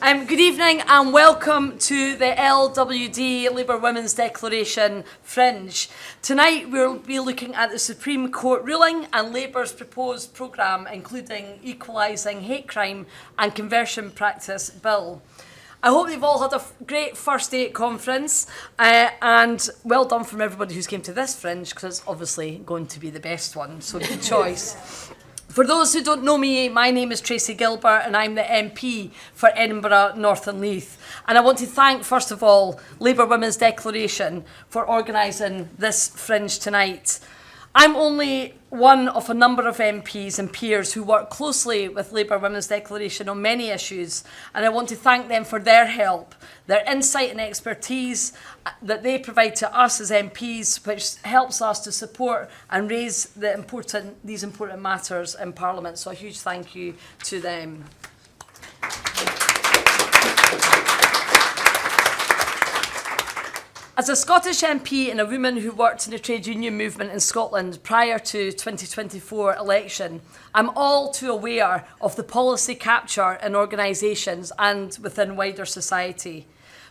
Good evening and welcome to the LWD Labour Women's Declaration Fringe. Tonight we'll be looking at the Supreme Court ruling and Labour's proposed programme, including equalising hate crime and conversion practice bill. I hope you've all had a great first day at conference and well done from everybody who's came to this Fringe, because it's obviously going to be the best one, so good choice. For those who don't know me, my name is Tracy Gilbert and I'm the MP for Edinburgh, North and Leith. And I want to thank, first of all, Labour Women's Declaration for organising this Fringe tonight. I'm only one of a number of MPs and peers who work closely with Labour Women's Declaration on many issues, and I want to thank them for their help, their insight and expertise that they provide to us as MPs, which helps us to support and raise these important matters in Parliament. So a huge thank you to them. As a Scottish MP and a woman who worked in the trade union movement in Scotland prior to 2024 election, I'm all too aware of the policy capture in organisations and within wider society.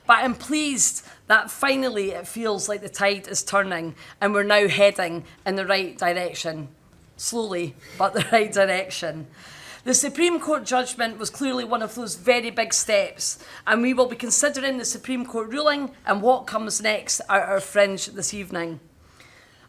But I'm pleased that finally it feels like the tide is turning and we're now heading in the right direction. Slowly, but the right direction. The Supreme Court judgment was clearly one of those very big steps, and we will be considering the Supreme Court ruling and what comes next at our Fringe this evening.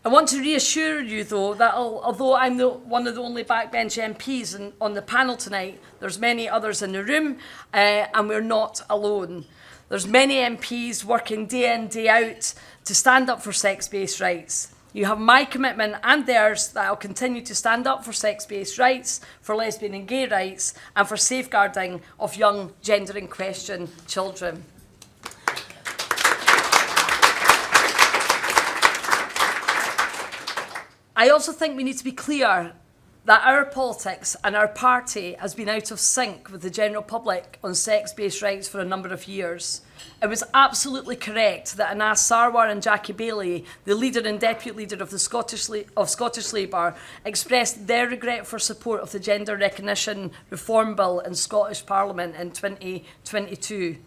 I want to reassure you, though, that although I'm one of the only backbench MPs on the panel tonight, there's many others in the room, and we're not alone. There's many MPs working day in, day out to stand up for sex-based rights. You have my commitment and theirs that I'll continue to stand up for sex-based rights, for lesbian and gay rights, and for safeguarding of young gender-in-question children. I also think we need to be clear that our politics and our party has been out of sync with the general public on sex-based rights for a number of years. It was absolutely correct that Anas Sarwar and Jackie Baillie, the leader and deputy leader of Scottish Labour, expressed their regret for support of the Gender Recognition Reform Bill in Scottish Parliament in 2022.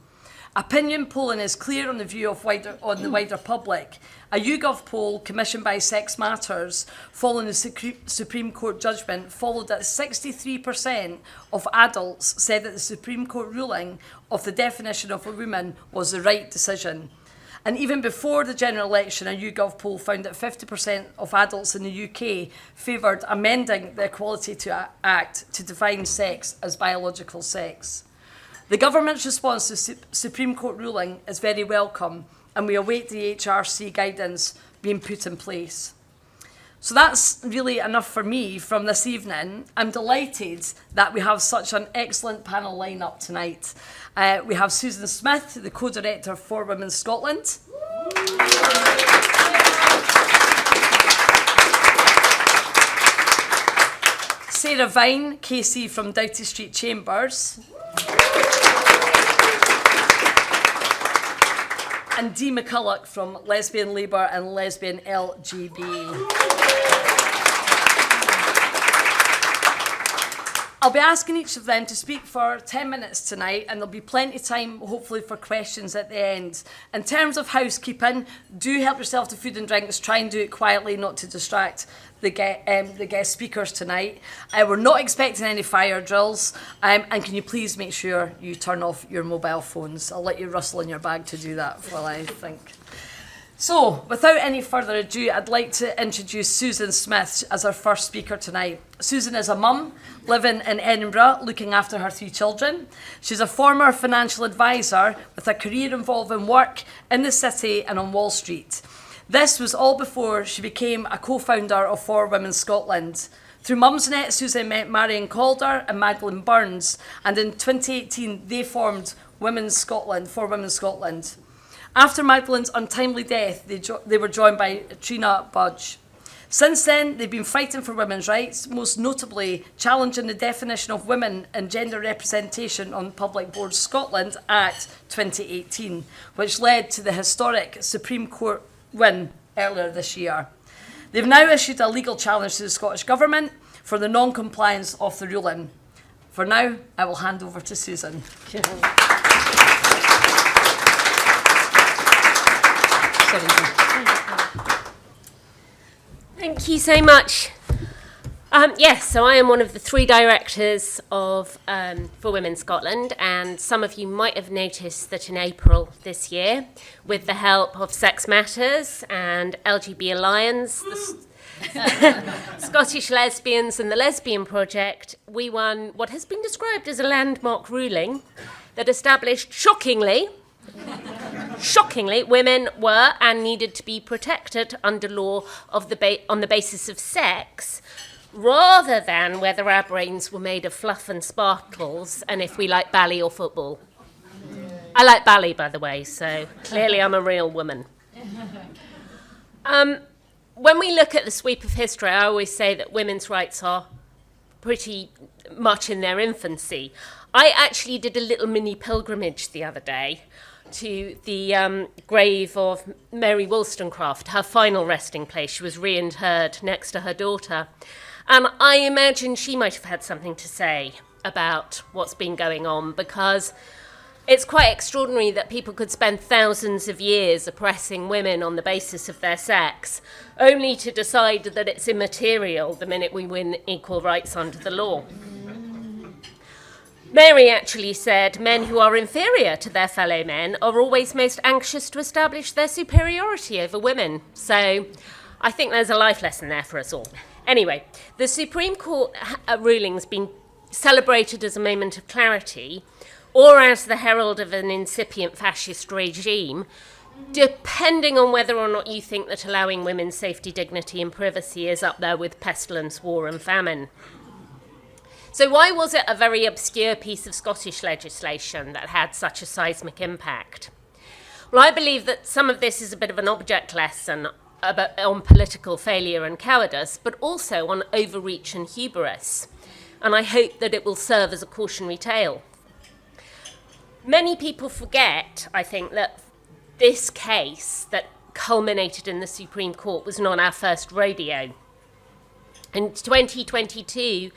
Opinion polling is clear on the view of the wider public. A YouGov poll commissioned by Sex Matters following the Supreme Court judgment followed that 63% of adults said that the Supreme Court ruling of the definition of a woman was the right decision. And even before the general election, a YouGov poll found that 50% of adults in the UK favoured amending the Equality Act to define sex as biological sex. The government's response to the Supreme Court ruling is very welcome, and we await the HRC guidance being put in place. So that's really enough for me from this evening. I'm delighted that we have such an excellent panel lineup tonight. We have Susan Smith, the co-director for Women Scotland. Sarah Vine, KC from Doughty Street Chambers. And Dee McCullough from Lesbian Labour and Lesbian LGB. I'll be asking each of them to speak for 10 minutes tonight, and there'll be plenty of time, hopefully, for questions at the end. In terms of housekeeping, do help yourself to food and drinks. Try and do it quietly, not to distract the guest speakers tonight. We're not expecting any fire drills, and can you please make sure you turn off your mobile phones? I'll let you rustle in your bag to do that while I think. So, without any further ado, I'd like to introduce Susan Smith as our first speaker tonight. Susan is a mum living in Edinburgh, looking after her 3 children. She's a former financial advisor with a career involving work in the city and on Wall Street. This was all before she became a co-founder of For Women Scotland. Through Mumsnet, Susan met Marion Calder and Magdalene Burns, and in 2018 they formed Women's Scotland, For Women Scotland. After Magdalene's untimely death, they were joined by Trina Budge. Since then, they've been fighting for women's rights, most notably challenging the definition of women and gender representation on Public Boards Scotland Act 2018, which led to the historic Supreme Court win earlier this year. They've now issued a legal challenge to the Scottish Government for the non-compliance of the ruling. For now, I will hand over to Susan. Thank you so much. Yes, so I am one of the 3 directors of for Women Scotland, and some of you might have noticed that in April this year, with the help of Sex Matters and LGB Alliance, the Scottish Lesbians and the Lesbian Project, we won what has been described as a landmark ruling that established, shockingly, women were and needed to be protected under law of on the basis of sex, rather than whether our brains were made of fluff and sparkles and if we like ballet or football. I like ballet, by the way, so clearly I'm a real woman. When we look at the sweep of history, I always say that women's rights are pretty much in their infancy. I actually did a little mini pilgrimage the other day to the grave of Mary Wollstonecraft, her final resting place. She was reinterred next to her daughter. And I imagine she might have had something to say about what's been going on, because it's quite extraordinary that people could spend thousands of years oppressing women on the basis of their sex, only to decide that it's immaterial the minute we win equal rights under the law. Mary actually said men who are inferior to their fellow men are always most anxious to establish their superiority over women. So I think there's a life lesson there for us all. Anyway, the Supreme Court ruling's been celebrated as a moment of clarity, or as the herald of an incipient fascist regime, depending on whether or not you think that allowing women safety, dignity and privacy is up there with pestilence, war and famine. So why was it a very obscure piece of Scottish legislation that had such a seismic impact? Well, I believe that some of this is a bit of an object lesson on political failure and cowardice, but also on overreach and hubris. And I hope that it will serve as a cautionary tale. Many people forget, I think, that this case that culminated in the Supreme Court was not our first rodeo. In 2022,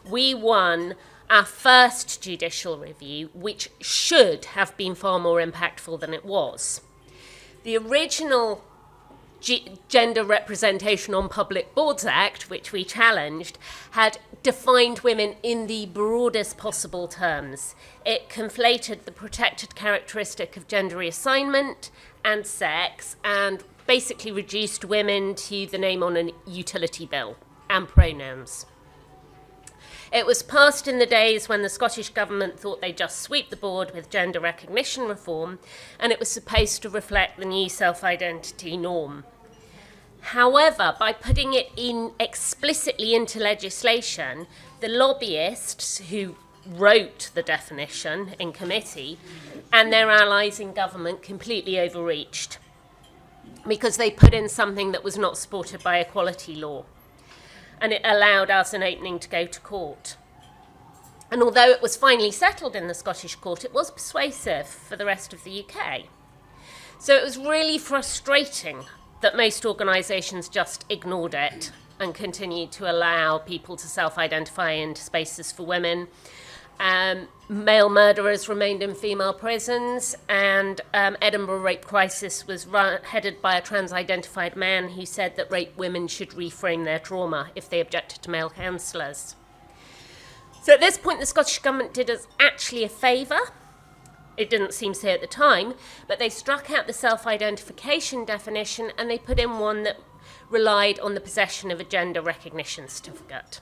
we won our first judicial review, which should have been far more impactful than it was. The original Gender Representation on Public Boards Act, which we challenged, had defined women in the broadest possible terms. It conflated the protected characteristic of gender reassignment and sex, and basically reduced women to the name on a utility bill and pronouns. It was passed in the days when the Scottish Government thought they'd just sweep the board with gender recognition reform, and it was supposed to reflect the new self-identity norm. However, by putting it in explicitly into legislation, the lobbyists who wrote the definition in committee and their allies in government completely overreached, because they put in something that was not supported by equality law. And it allowed us an opening to go to court. And although it was finally settled in the Scottish court, it was persuasive for the rest of the UK. So it was really frustrating that most organisations just ignored it and continued to allow people to self-identify into spaces for women. Male murderers remained in female prisons, and Edinburgh rape crisis was headed by a trans-identified man who said that rape women should reframe their trauma if they objected to male counsellors. So at this point, the Scottish Government did us actually a favour. It didn't seem so at the time, but they struck out the self-identification definition and they put in one that relied on the possession of a gender recognition certificate.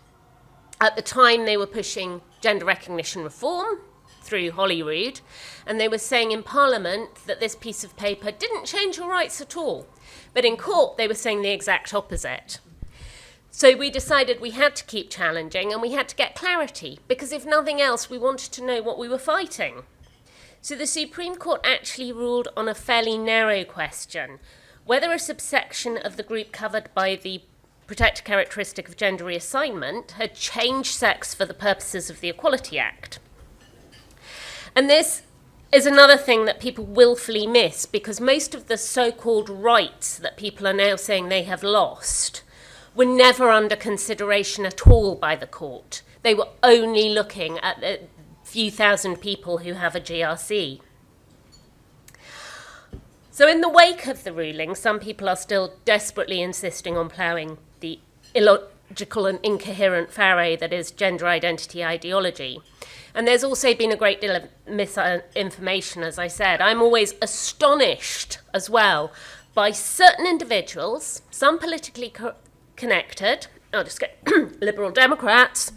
At the time, they were pushing gender recognition reform through Holyrood, and they were saying in Parliament that this piece of paper didn't change your rights at all. But in court, they were saying the exact opposite. So we decided we had to keep challenging and we had to get clarity, because if nothing else, we wanted to know what we were fighting. So the Supreme Court actually ruled on a fairly narrow question, whether a subsection of the group covered by the protected characteristic of gender reassignment had changed sex for the purposes of the Equality Act. And this is another thing that people willfully miss, because most of the so-called rights that people are now saying they have lost were never under consideration at all by the court. They were only looking at the few thousand people who have a GRC. So in the wake of the ruling, some people are still desperately insisting on ploughing the illogical and incoherent farrow that is gender identity ideology. And there's also been a great deal of misinformation, as I said. I'm always astonished as well by certain individuals, some politically connected, I'll just get Liberal Democrats,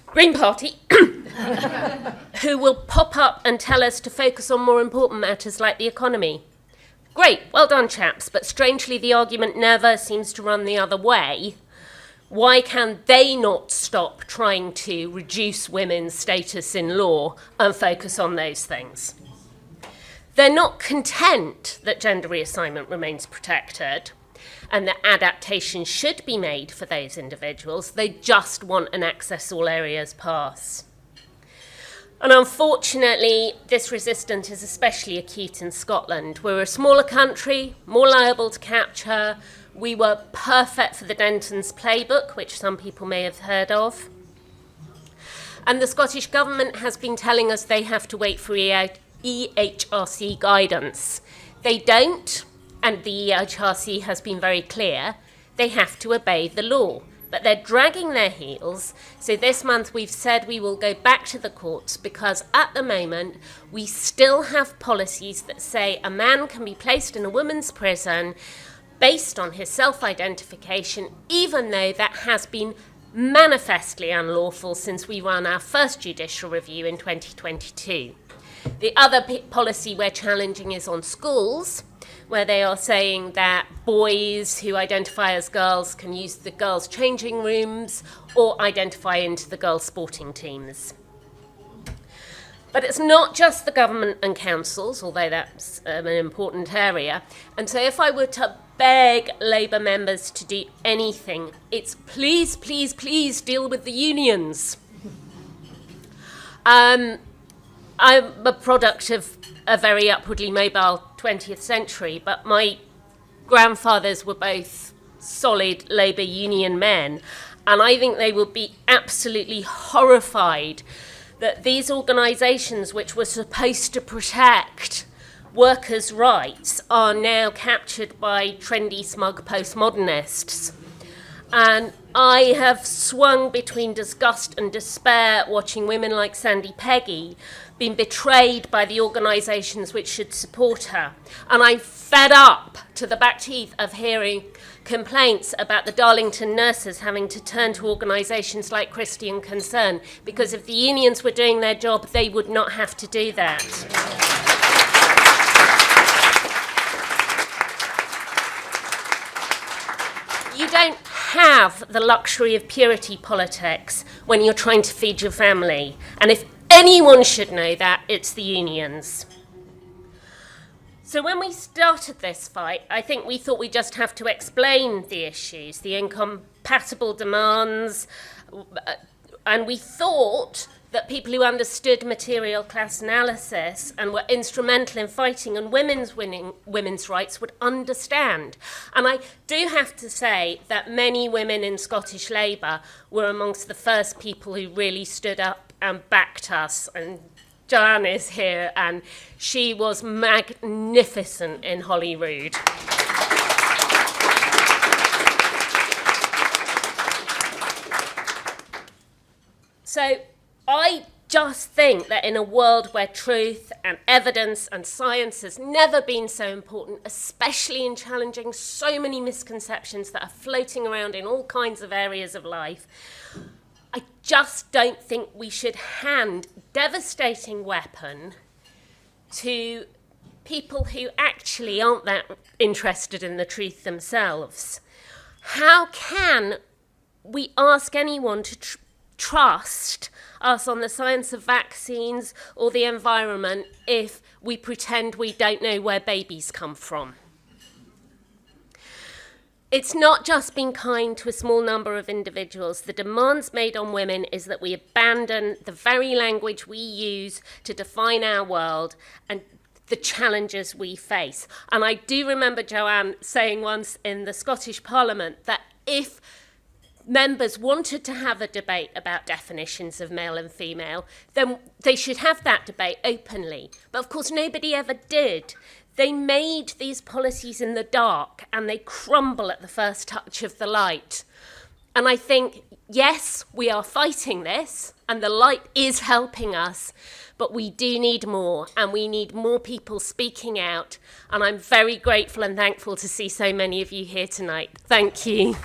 Green Party, who will pop up and tell us to focus on more important matters like the economy. Great, well done, chaps, but strangely the argument never seems to run the other way. Why can they not stop trying to reduce women's status in law and focus on those things? They're not content that gender reassignment remains protected and that adaptation should be made for those individuals. They just want an access all areas pass. And unfortunately, this resistance is especially acute in Scotland. We're a smaller country, more liable to capture. We were perfect for the Denton's playbook, which some people may have heard of. And the Scottish Government has been telling us they have to wait for EHRC guidance. They don't, and the EHRC has been very clear, they have to obey the law. But they're dragging their heels. So this month we've said we will go back to the courts because at the moment we still have policies that say a man can be placed in a woman's prison based on his self-identification, even though that has been manifestly unlawful since we ran our first judicial review in 2022. The other policy we're challenging is on schools, where they are saying that boys who identify as girls can use the girls' changing rooms or identify into the girls' sporting teams. But it's not just the government and councils, although that's an important area. And so if I were to beg Labour members to do anything, it's please, please, please deal with the unions. I'm a product of a very upwardly mobile 20th century, but my grandfathers were both solid Labour union men, and I think they would be absolutely horrified that these organisations which were supposed to protect workers' rights are now captured by trendy, smug postmodernists. And I have swung between disgust and despair watching women like Sandy Peggy being betrayed by the organisations which should support her. And I'm fed up to the back teeth of hearing complaints about the Darlington nurses having to turn to organisations like Christian Concern, because if the unions were doing their job, they would not have to do that. You don't have the luxury of purity politics when you're trying to feed your family. And if anyone should know that, it's the unions. So when we started this fight, I think we thought we'd just have to explain the issues, the incompatible demands, and we thought that people who understood material class analysis and were instrumental in fighting on women's rights would understand. And I do have to say that many women in Scottish Labour were amongst the first people who really stood up and backed us. And Joanne is here, and she was magnificent in Holyrood. So I just think that in a world where truth and evidence and science has never been so important, especially in challenging so many misconceptions that are floating around in all kinds of areas of life, I just don't think we should hand devastating weapon to people who actually aren't that interested in the truth themselves. How can we ask anyone to trust us on the science of vaccines or the environment if we pretend we don't know where babies come from? It's not just being kind to a small number of individuals. The demands made on women is that we abandon the very language we use to define our world and the challenges we face. And I do remember Joanne saying once in the Scottish Parliament that if members wanted to have a debate about definitions of male and female, then they should have that debate openly. But of course, nobody ever did. They made these policies in the dark, and they crumble at the first touch of the light. And I think, yes, we are fighting this, and the light is helping us, but we do need more, and we need more people speaking out. And I'm very grateful and thankful to see so many of you here tonight. Thank you.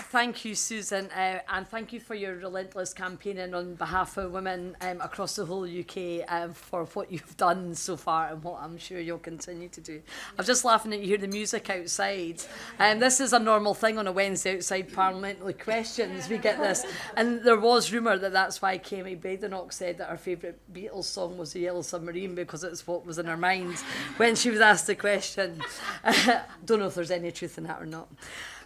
Thank you, Susan, and thank you for your relentless campaigning on behalf of women across the whole UK for what you've done so far and what I'm sure you'll continue to do. I was just laughing at you hear the music outside. This is a normal thing on a Wednesday outside parliamentary questions. We get this. And there was rumour that that's why Kemi Badenoch said that her favourite Beatles song was The Yellow Submarine, because it's what was in her mind when she was asked the question. Don't know if there's any truth in that or not.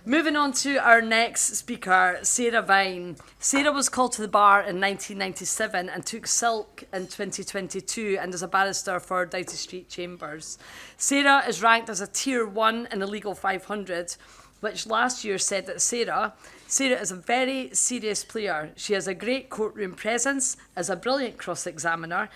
Moving on to our next speaker, Sarah Vine. Sarah was called to the bar in 1997 and took silk in 2022 and is a barrister for Doughty Street Chambers. Sarah is ranked as a Tier 1 in the Legal 500, which last year said that Sarah is a very serious player. She has a great courtroom presence, is a brilliant cross-examiner,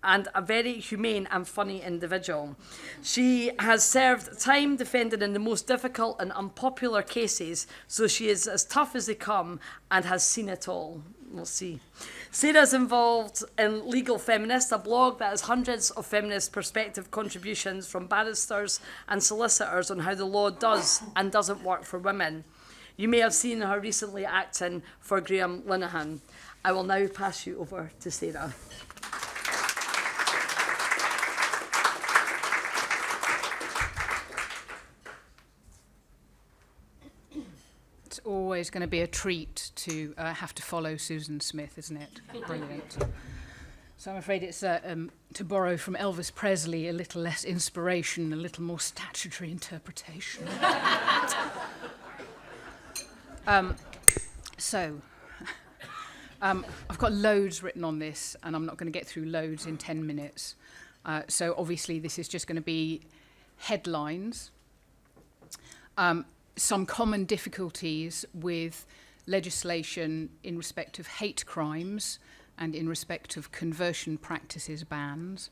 and a very humane and funny individual. She has served time defending in the most difficult and unpopular cases, so she is as tough as they come and has seen it all. We'll see. Sarah's involved in Legal Feminist, a blog that has hundreds of feminist perspective contributions from barristers and solicitors on how the law does and doesn't work for women. You may have seen her recently acting for Graham Linehan. I will now pass you over to Sarah. It's always going to be a treat to have to follow Susan Smith, isn't it? Brilliant. So I'm afraid it's to borrow from Elvis Presley, a little less inspiration, a little more statutory interpretation. I've got loads written on this, and I'm not going to get through loads in 10 minutes. So obviously this is just going to be headlines. Some common difficulties with legislation in respect of hate crimes and in respect of conversion practices bans.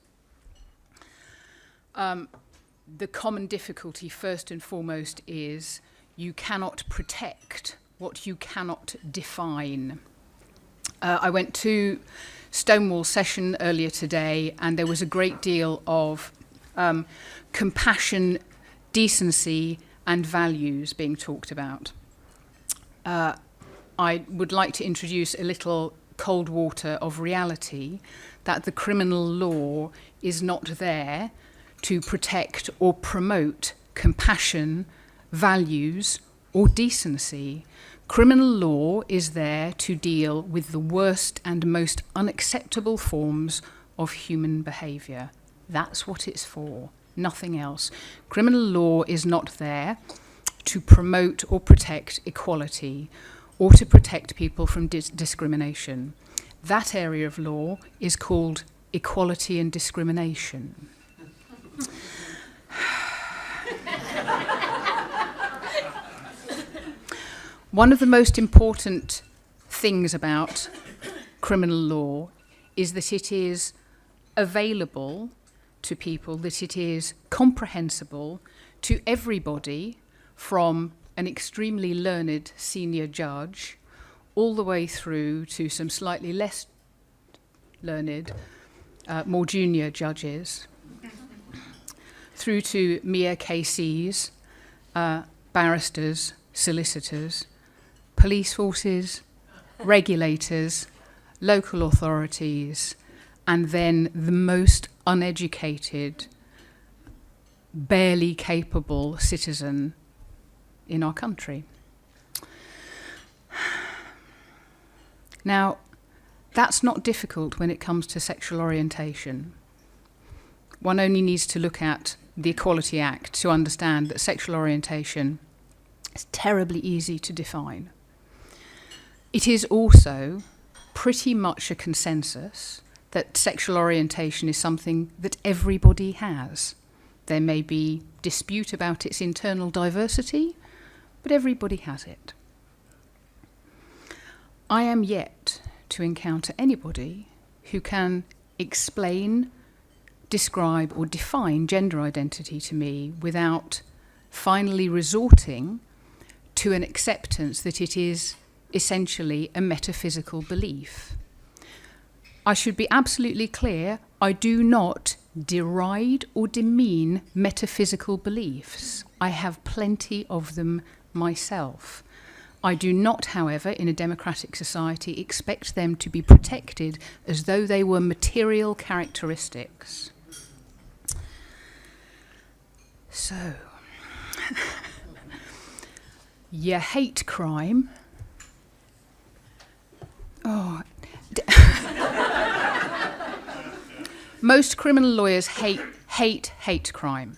The common difficulty, first and foremost, is you cannot protect what you cannot define. I went to Stonewall session earlier today, and there was a great deal of compassion, decency, and values being talked about. I would like to introduce a little cold water of reality, that the criminal law is not there to protect or promote compassion, values, or decency. Criminal law is there to deal with the worst and most unacceptable forms of human behaviour. That's what it's for. Nothing else. Criminal law is not there to promote or protect equality or to protect people from discrimination. That area of law is called equality and discrimination. One of the most important things about criminal law is that it is available to people, that it is comprehensible to everybody, from an extremely learned senior judge all the way through to some slightly less learned, more junior judges, through to mere KCs, barristers, solicitors, police forces, regulators, local authorities, and then the most uneducated, barely capable citizen in our country. Now, that's not difficult when it comes to sexual orientation. One only needs to look at the Equality Act to understand that sexual orientation is terribly easy to define. It is also pretty much a consensus that sexual orientation is something that everybody has. There may be dispute about its internal diversity, but everybody has it. I am yet to encounter anybody who can explain, describe, or define gender identity to me without finally resorting to an acceptance that it is essentially a metaphysical belief. I should be absolutely clear, I do not deride or demean metaphysical beliefs. I have plenty of them myself. I do not, however, in a democratic society, expect them to be protected as though they were material characteristics. So, your hate crime. Most criminal lawyers hate crime.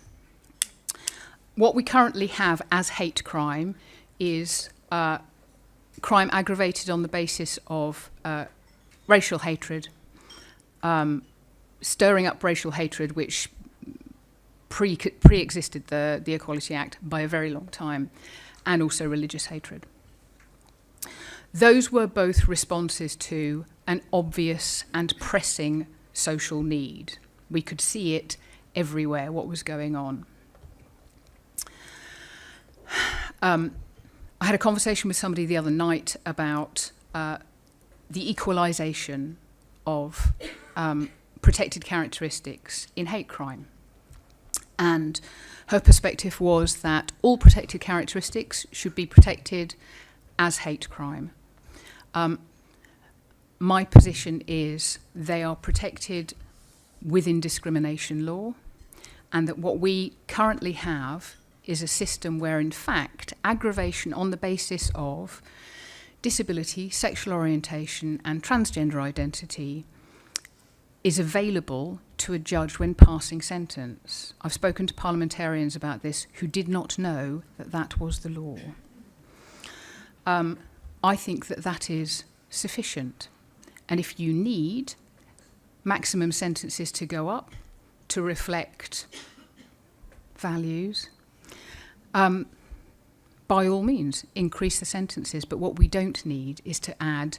What we currently have as hate crime is crime aggravated on the basis of racial hatred, stirring up racial hatred, which pre-existed the Equality Act by a very long time, and also religious hatred. Those were both responses to an obvious and pressing social need. We could see it everywhere, what was going on. I had a conversation with somebody the other night about the equalisation of protected characteristics in hate crime. And her perspective was that all protected characteristics should be protected as hate crime. My position is they are protected within discrimination law, and that what we currently have is a system where, in fact, aggravation on the basis of disability, sexual orientation, and transgender identity is available to a judge when passing sentence. I've spoken to parliamentarians about this who did not know that that was the law. I think that that is sufficient. And if you need maximum sentences to go up to reflect values, by all means, increase the sentences. But what we don't need is to add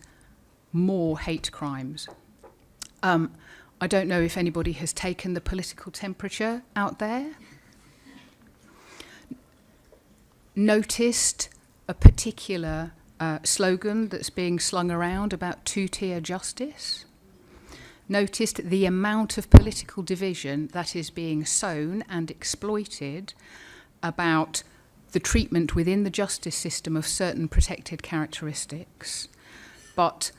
more hate crimes. I don't know if anybody has taken the political temperature out there. Noticed a particular slogan that's being slung around about two-tier justice. Noticed the amount of political division that is being sown and exploited about the treatment within the justice system of certain protected characteristics. But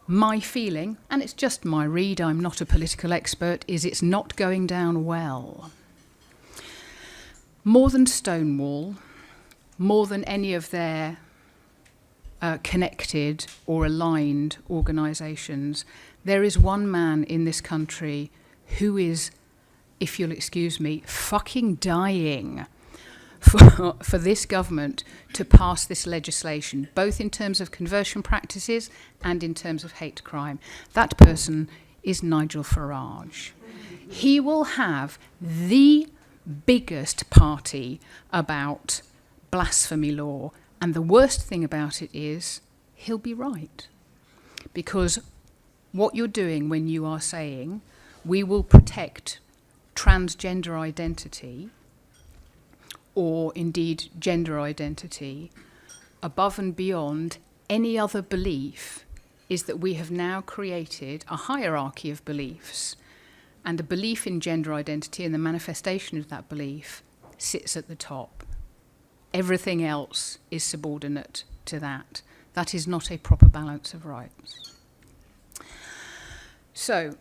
my feeling, and it's just my read, I'm not a political expert, is it's not going down well. More than Stonewall, more than any of their connected or aligned organisations, there is one man in this country who is, if you'll excuse me, fucking dying for this government to pass this legislation, both in terms of conversion practices and in terms of hate crime. That person is Nigel Farage. He will have the biggest party about blasphemy law, and the worst thing about it is he'll be right. Because what you're doing when you are saying we will protect transgender identity, or indeed gender identity, above and beyond any other belief, is that we have now created a hierarchy of beliefs, and a belief in gender identity and the manifestation of that belief sits at the top. Everything else is subordinate to that. That is not a proper balance of rights. So,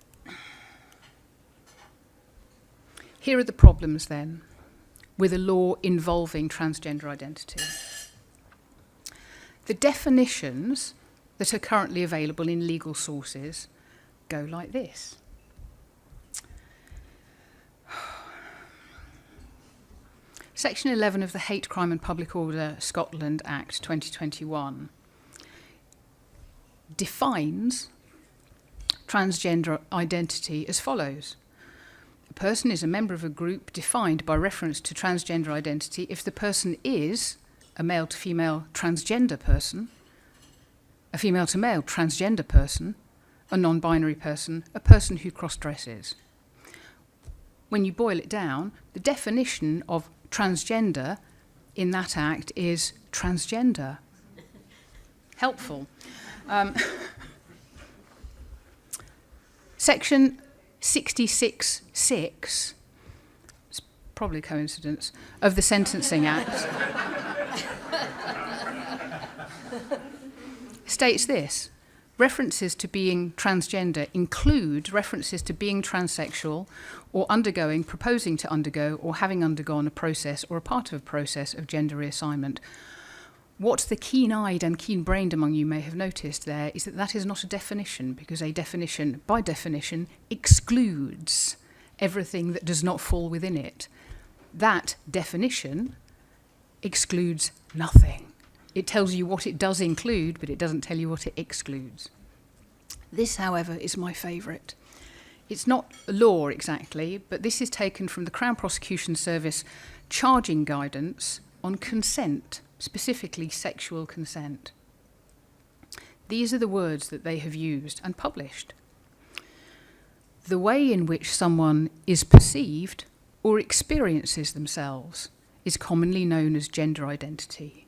here are the problems then with a law involving transgender identity. The definitions that are currently available in legal sources go like this. Section 11 of the Hate Crime and Public Order Scotland Act 2021 defines transgender identity as follows. A person is a member of a group defined by reference to transgender identity if the person is a male to female transgender person, a female to male transgender person, a non-binary person, a person who cross-dresses. When you boil it down, the definition of transgender in that act is transgender. Helpful. Section 66(6), it's probably a coincidence, of the Sentencing Act states this: references to being transgender include references to being transsexual or undergoing, proposing to undergo, or having undergone a process or a part of a process of gender reassignment. What the keen-eyed and keen-brained among you may have noticed there is that that is not a definition, because a definition, by definition, excludes everything that does not fall within it. That definition excludes nothing. It tells you what it does include, but it doesn't tell you what it excludes. This, however, is my favourite. It's not law exactly, but this is taken from the Crown Prosecution Service charging guidance on consent, specifically sexual consent. These are the words that they have used and published. The way in which someone is perceived or experiences themselves is commonly known as gender identity.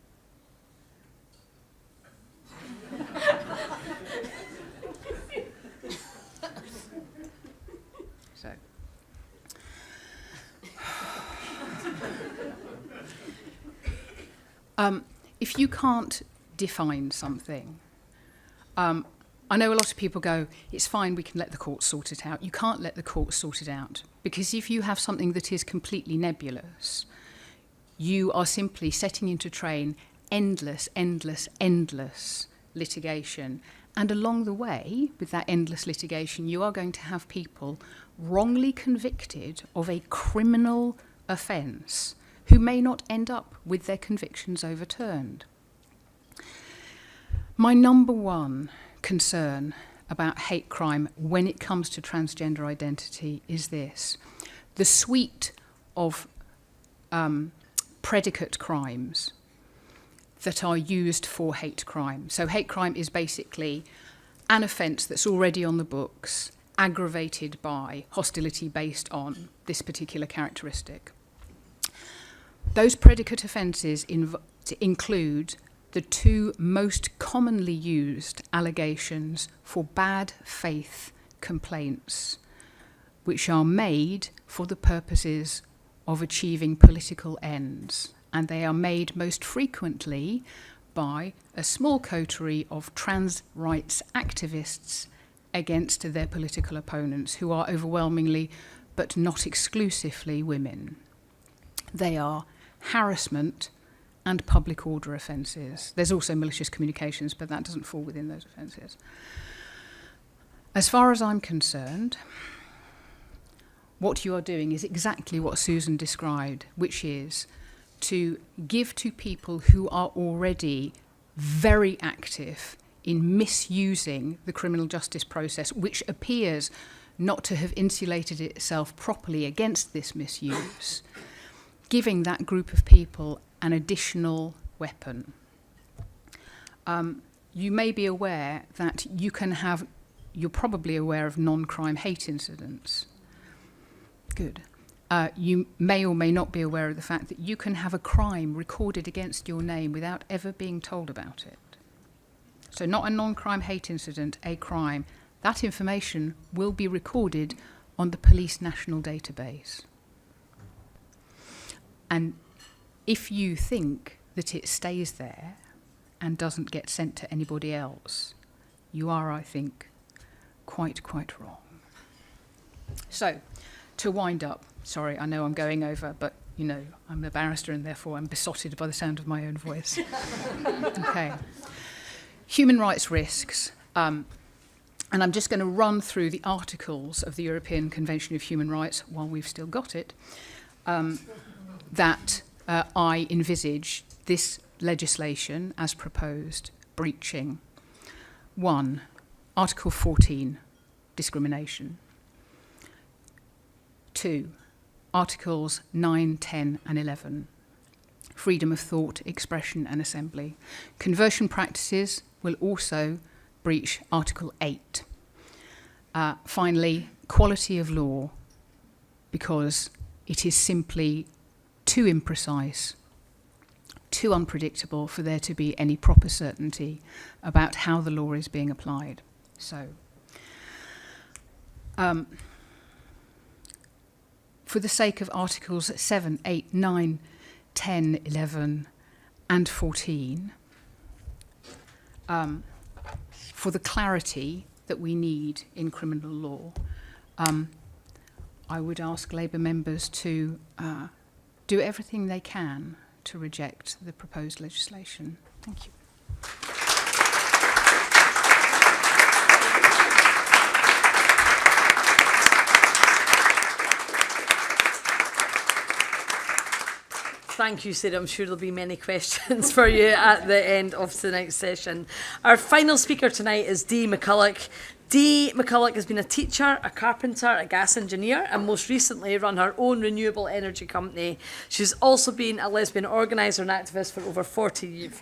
If you can't define something, I know a lot of people go, it's fine, we can let the courts sort it out. You can't let the courts sort it out, because if you have something that is completely nebulous, you are simply setting into train endless litigation. And along the way, with that endless litigation, you are going to have people wrongly convicted of a criminal offence who may not end up with their convictions overturned. My number one concern about hate crime when it comes to transgender identity is this: the suite of predicate crimes that are used for hate crime. So hate crime is basically an offence that's already on the books, aggravated by hostility based on this particular characteristic. Those predicate offences include the two most commonly used allegations for bad faith complaints, which are made for the purposes of achieving political ends. And they are made most frequently by a small coterie of trans rights activists against their political opponents, who are overwhelmingly, but not exclusively, women. They are harassment and public order offences. There's also malicious communications, but that doesn't fall within those offences. As far as I'm concerned, what you are doing is exactly what Susan described, which is to give to people who are already very active in misusing the criminal justice process, which appears not to have insulated itself properly against this misuse, giving that group of people an additional weapon. You may be aware that you're probably aware of non-crime hate incidents. Good. You may or may not be aware of the fact that you can have a crime recorded against your name without ever being told about it. So not a non-crime hate incident, a crime. That information will be recorded on the police national database. And if you think that it stays there and doesn't get sent to anybody else, you are, I think, quite wrong. So, to wind up, sorry, I know I'm going over, but, you know, I'm a barrister and therefore I'm besotted by the sound of my own voice. Okay. Human rights risks. And I'm just going to run through the articles of the European Convention of Human Rights while we've still got it, that I envisage this legislation as proposed breaching. 1. Article 14, discrimination. 2. Articles 9, 10 and 11. Freedom of thought, expression and assembly. Conversion practices will also breach Article 8. Finally, quality of law, because it is simply too imprecise, too unpredictable for there to be any proper certainty about how the law is being applied. So, for the sake of Articles 7, 8, 9, 10, 11 and 14, for the clarity that we need in criminal law, I would ask Labour members to do everything they can to reject the proposed legislation. Thank you. Thank you, Sarah. I'm sure there'll be many questions for you at the end of tonight's session. Our final speaker tonight is Dee McCullough. Dee McCullough has been a teacher, a carpenter, a gas engineer, and most recently run her own renewable energy company. She's also been a lesbian organiser and activist for over 40 years.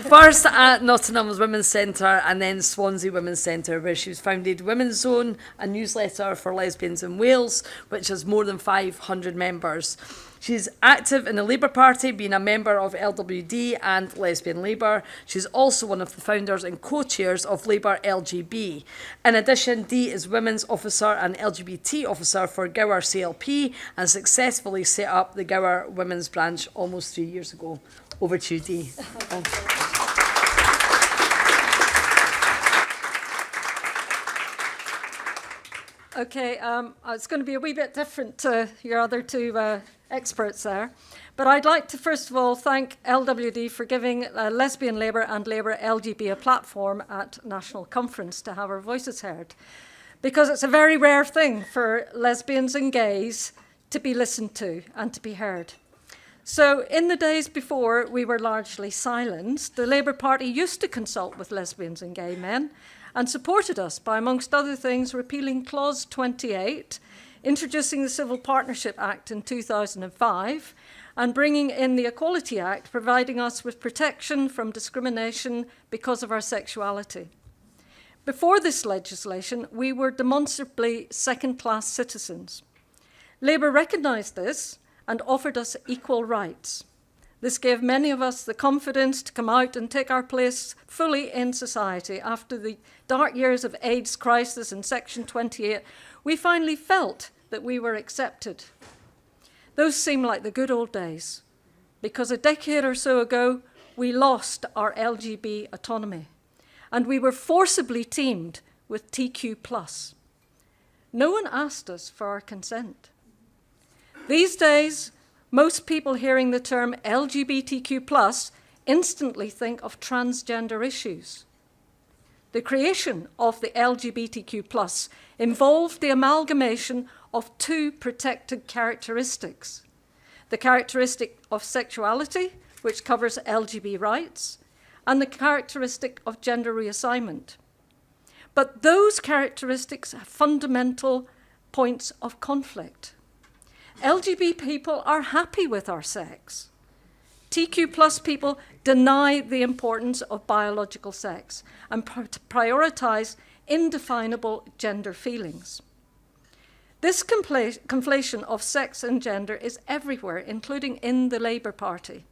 First at Nottingham's Women's Centre and then Swansea Women's Centre, where she's founded Women's Zone, a newsletter for lesbians in Wales, which has more than 500 members. She's active in the Labour Party, being a member of LWD and Lesbian Labour. She's also one of the founders and co-chairs of Labour LGB. In addition, Dee is Women's Officer and LGBT Officer for Gower CLP and successfully set up the Gower Women's Branch almost 3 years ago. Over to you, Dee. Okay, it's going to be a wee bit different to your other two experts there. But I'd like to first of all thank LWD for giving Lesbian Labour and Labour LGB a platform at National Conference to have our voices heard. Because it's a very rare thing for lesbians and gays to be listened to and to be heard. So in the days before we were largely silenced, the Labour Party used to consult with lesbians and gay men and supported us by, amongst other things, repealing Clause 28, introducing the Civil Partnership Act in 2005, and bringing in the Equality Act, providing us with protection from discrimination because of our sexuality. Before this legislation, we were demonstrably second-class citizens. Labour recognised this and offered us equal rights. This gave many of us the confidence to come out and take our place fully in society. After the dark years of AIDS crisis and Section 28, we finally felt that we were accepted. Those seem like the good old days, because a decade or so ago, we lost our LGB autonomy, and we were forcibly teamed with TQ+. No one asked us for our consent. These days, most people hearing the term LGBTQ+ instantly think of transgender issues. The creation of the LGBTQ+ involved the amalgamation of two protected characteristics. The characteristic of sexuality, which covers LGB rights, and the characteristic of gender reassignment. But those characteristics have fundamental points of conflict. LGB people are happy with our sex. TQ+ people deny the importance of biological sex and prioritise indefinable gender feelings. This conflation of sex and gender is everywhere, including in the Labour Party.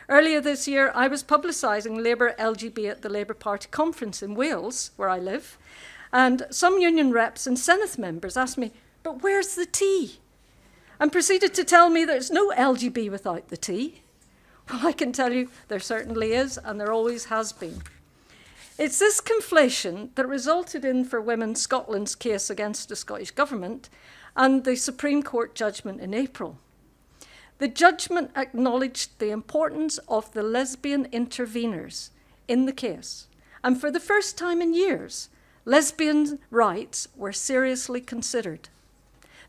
Earlier this year, I was publicising Labour LGB at the Labour Party conference in Wales, where I live, and some union reps and Senate members asked me, "But where's the T?" and proceeded to tell me there's no LGB without the T. Well, I can tell you there certainly is, and there always has been. It's this conflation that resulted in, for women, Scotland's case against the Scottish Government and the Supreme Court judgment in April. The judgment acknowledged the importance of the lesbian interveners in the case, and for the first time in years, lesbian rights were seriously considered.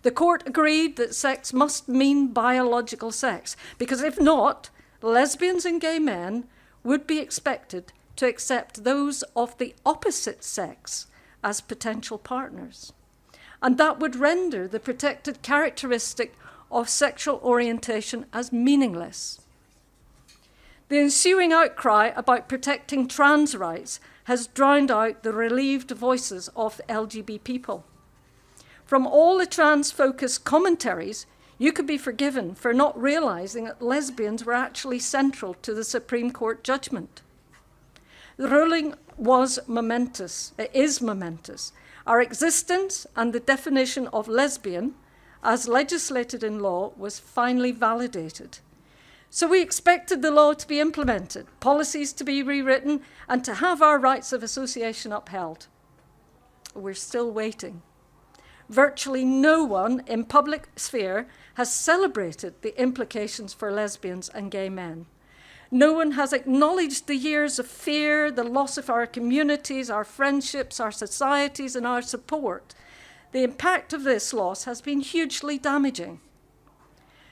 The court agreed that sex must mean biological sex, because if not, lesbians and gay men would be expected to accept those of the opposite sex as potential partners. And that would render the protected characteristic of sexual orientation as meaningless. The ensuing outcry about protecting trans rights has drowned out the relieved voices of LGBT people. From all the trans-focused commentaries, you could be forgiven for not realising that lesbians were actually central to the Supreme Court judgment. The ruling was momentous. It is momentous. Our existence and the definition of lesbian, as legislated in law, was finally validated. So we expected the law to be implemented, policies to be rewritten, and to have our rights of association upheld. We're still waiting. Virtually no one in public sphere has celebrated the implications for lesbians and gay men. No one has acknowledged the years of fear, the loss of our communities, our friendships, our societies, and our support. The impact of this loss has been hugely damaging.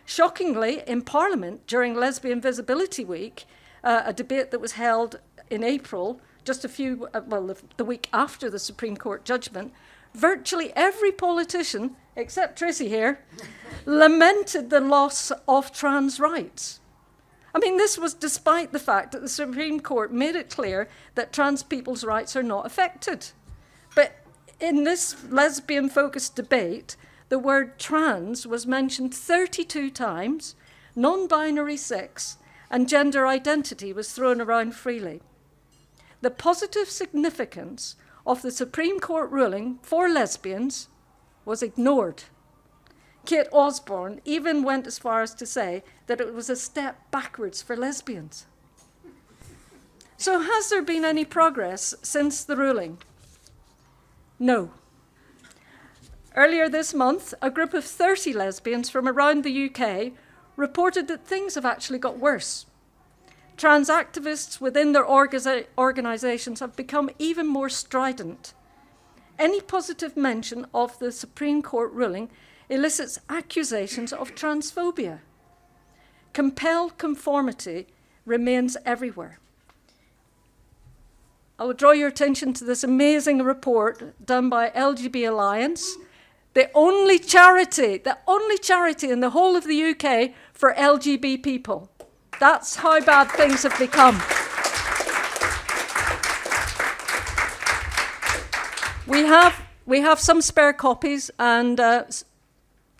Shockingly, in Parliament, during Lesbian Visibility Week, a debate that was held in April, just the week after the Supreme Court judgment, virtually every politician, except Tracy here, lamented the loss of trans rights. I mean, this was despite the fact that the Supreme Court made it clear that trans people's rights are not affected. But in this lesbian-focused debate, the word trans was mentioned 32 times, non-binary 6, and gender identity was thrown around freely. The positive significance of the Supreme Court ruling for lesbians was ignored. Kate Osborne even went as far as to say that it was a step backwards for lesbians. So has there been any progress since the ruling? No. Earlier this month, a group of 30 lesbians from around the UK reported that things have actually got worse. Trans activists within their organisations have become even more strident. Any positive mention of the Supreme Court ruling elicits accusations of transphobia. Compelled conformity remains everywhere. I will draw your attention to this amazing report done by LGB Alliance, the only charity in the whole of the UK for LGB people. That's how bad things have become. We have some spare copies, and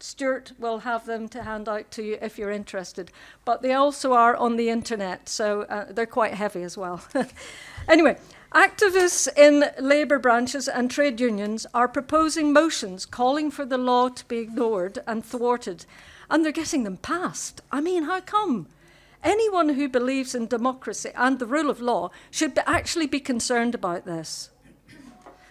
Stuart will have them to hand out to you if you're interested. But they also are on the internet, so they're quite heavy as well. Anyway, activists in labour branches and trade unions are proposing motions calling for the law to be ignored and thwarted, and they're getting them passed. I mean, how come? Anyone who believes in democracy and the rule of law should actually be concerned about this.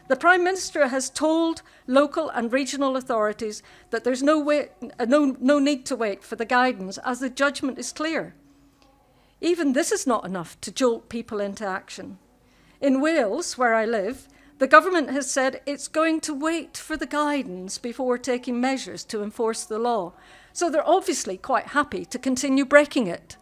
The Prime Minister has told local and regional authorities that there's no need to wait for the guidance, as the judgment is clear. Even this is not enough to jolt people into action. In Wales, where I live, the government has said it's going to wait for the guidance before taking measures to enforce the law. So they're obviously quite happy to continue breaking it.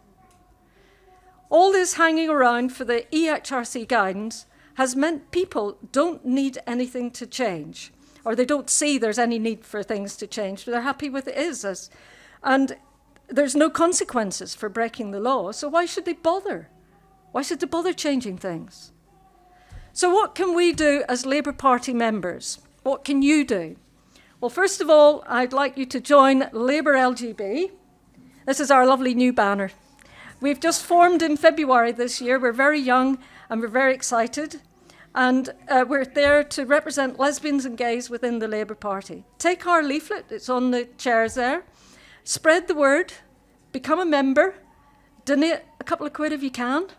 All this hanging around for the EHRC guidance has meant people don't need anything to change, or they don't see there's any need for things to change. They're happy with it as. And there's no consequences for breaking the law, so why should they bother? Why should they bother changing things? So what can we do as Labour Party members? What can you do? Well, first of all, I'd like you to join Labour LGB. This is our lovely new banner. We've just formed in February this year. We're very young and we're very excited. And we're there to represent lesbians and gays within the Labour Party. Take our leaflet, it's on the chairs there. Spread the word, become a member, donate a couple of quid if you can.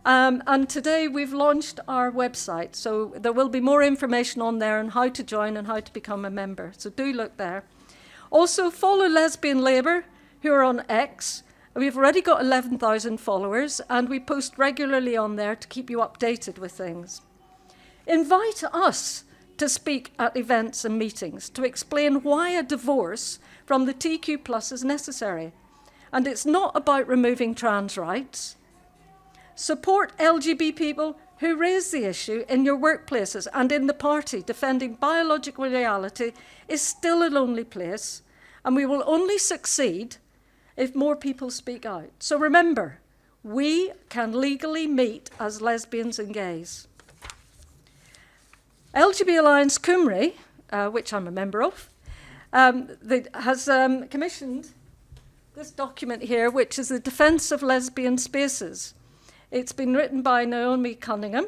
And today we've launched our website, so there will be more information on there on how to join and how to become a member. So do look there. Also follow Lesbian Labour, who are on X. We've already got 11,000 followers, and we post regularly on there to keep you updated with things. Invite us to speak at events and meetings to explain why a divorce from the TQ+ is necessary. And it's not about removing trans rights. Support LGBT people who raise the issue in your workplaces and in the party defending biological reality is still a lonely place, and we will only succeed if more people speak out. So remember, we can legally meet as lesbians and gays. LGBT Alliance Cymru, which I'm a member of, has commissioned this document here, which is the Defence of Lesbian Spaces. It's been written by Naomi Cunningham,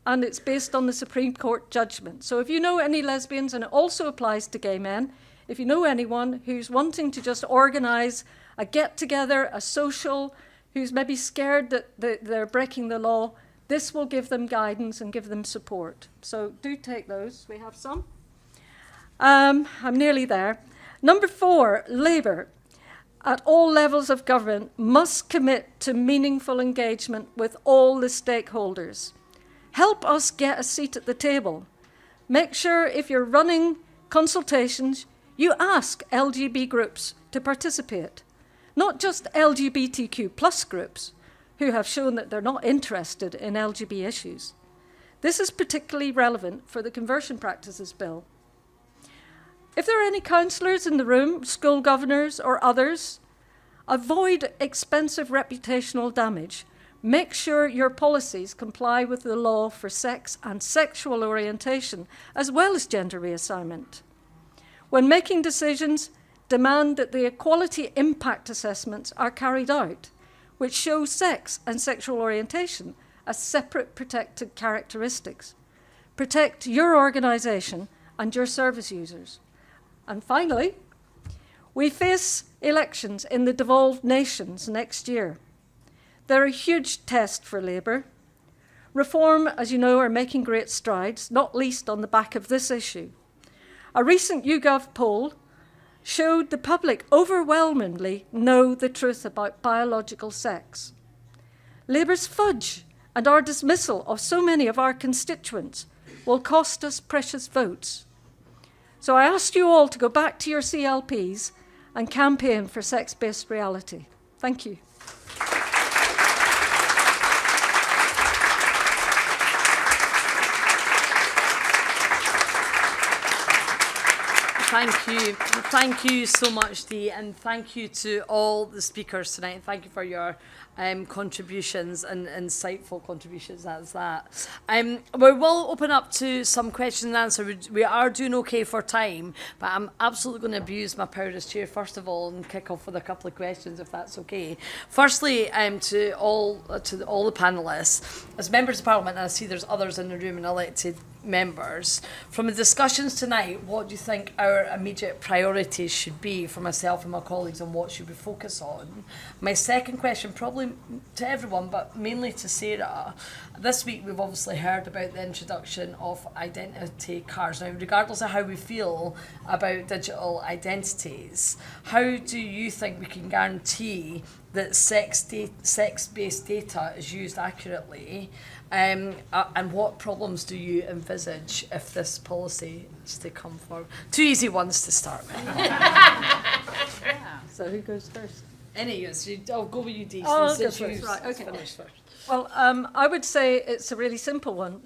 and it's based on the Supreme Court judgment. So if you know any lesbians, and it also applies to gay men, if you know anyone who's wanting to just organise a get-together, a social, who's maybe scared that they're breaking the law, this will give them guidance and give them support. So do take those. We have some. I'm nearly there. Number 4, Labour, at all levels of government, must commit to meaningful engagement with all the stakeholders. Help us get a seat at the table. Make sure if you're running consultations, you ask LGBT groups to participate, not just LGBTQ plus groups who have shown that they're not interested in LGBT issues. This is particularly relevant for the Conversion Practices Bill. If there are any councillors in the room, school governors or others, avoid expensive reputational damage. Make sure your policies comply with the law for sex and sexual orientation, as well as gender reassignment. When making decisions, demand that the equality impact assessments are carried out, which show sex and sexual orientation as separate protected characteristics. Protect your organisation and your service users. And finally, we face elections in the devolved nations next year. They're a huge test for Labour. Reform, as you know, are making great strides, not least on the back of this issue. A recent YouGov poll showed the public overwhelmingly know the truth about biological sex. Labour's fudge and our dismissal of so many of our constituents will cost us precious votes. So I ask you all to go back to your CLPs and campaign for sex-based reality. Thank you. Thank you. Thank you so much, Dee, and thank you to all the speakers tonight. Thank you for your contributions and insightful contributions as that. We will open up to some question and answer. We are doing okay for time, but I'm absolutely going to abuse my power as chair first of all and kick off with a couple of questions, if that's okay. Firstly, to all the panellists, as members of Parliament, and I see there's others in the room and elected members, from the discussions tonight, what do you think our immediate priorities should be for myself and my colleagues, and what should we focus on? My second question, probably to everyone, but mainly to Sarah. This week we've obviously heard about the introduction of identity cards. Now, regardless of how we feel about digital identities, how do you think we can guarantee that sex-based data is used accurately? And what problems do you envisage if this policy is to come forward? 2 easy ones to start with. So who goes first? Any of you. I'll go with you, Dee. I'll go first. Right, okay. Finish first. Well, I would say it's a really simple one.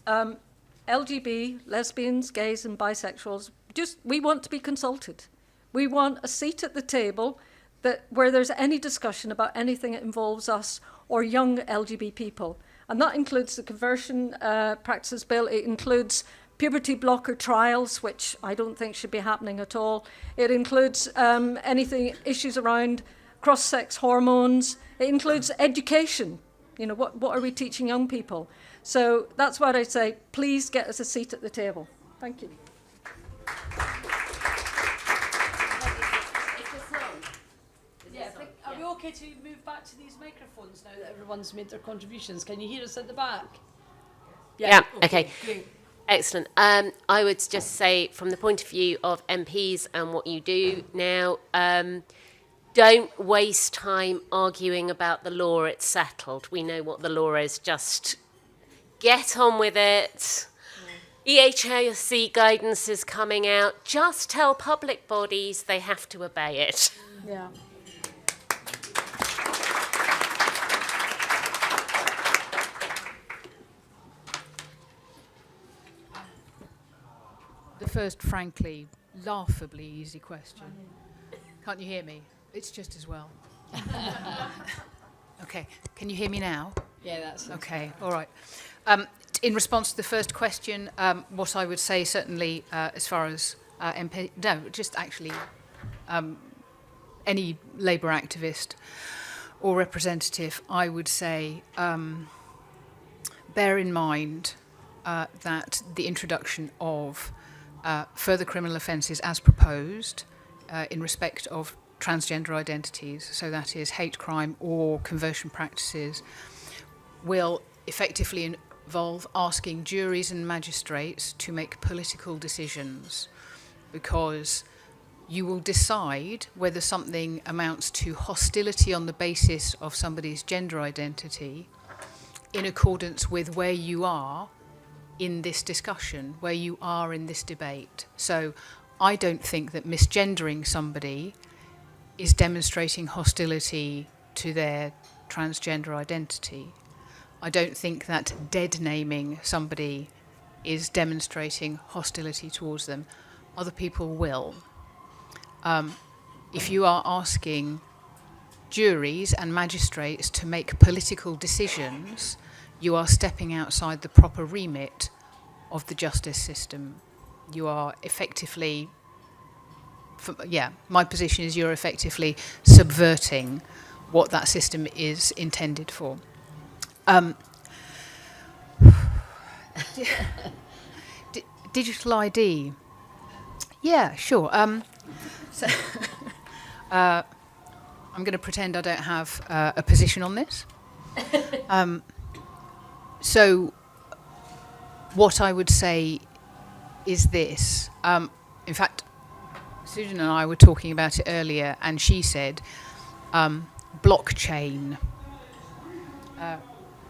LGBT, lesbians, gays and bisexuals, we want to be consulted. We want a seat at the table where there's any discussion about anything that involves us or young LGBT people. And that includes the Conversion Practices Bill. It includes puberty blocker trials, which I don't think should be happening at all. It includes issues around cross-sex hormones. It includes education. You know, what are we teaching young people? So that's what I'd say. Please get us a seat at the table. Thank you. Are we okay to move back to these microphones now that everyone's made their contributions? Can you hear us at the back? Yeah, okay. Great. Excellent. I would just say, from the point of view of MPs and what you do now, don't waste time arguing about the law. It's settled. We know what the law is. Just get on with it. EHRC guidance is coming out. Just tell public bodies they have to obey it. Yeah. the first, frankly, laughably easy question. Can't you hear me? It's just as well. Okay, can you hear me now? Yeah, that's Okay, all right. In response to the first question, what I would say certainly as far as any Labour activist or representative, I would say bear in mind that the introduction of further criminal offences as proposed in respect of transgender identities, so that is hate crime or conversion practices, will effectively involve asking juries and magistrates to make political decisions, because you will decide whether something amounts to hostility on the basis of somebody's gender identity in accordance with where you are in this discussion, where you are in this debate. So I don't think that misgendering somebody is demonstrating hostility to their transgender identity. I don't think that dead naming somebody is demonstrating hostility towards them. Other people will. If you are asking juries and magistrates to make political decisions, you are stepping outside the proper remit of the justice system. You are effectively, my position is you're effectively subverting what that system is intended for. Digital ID. Yeah, sure. I'm going to pretend I don't have a position on this. So what I would say is this. In fact, Susan and I were talking about it earlier, and she said blockchain,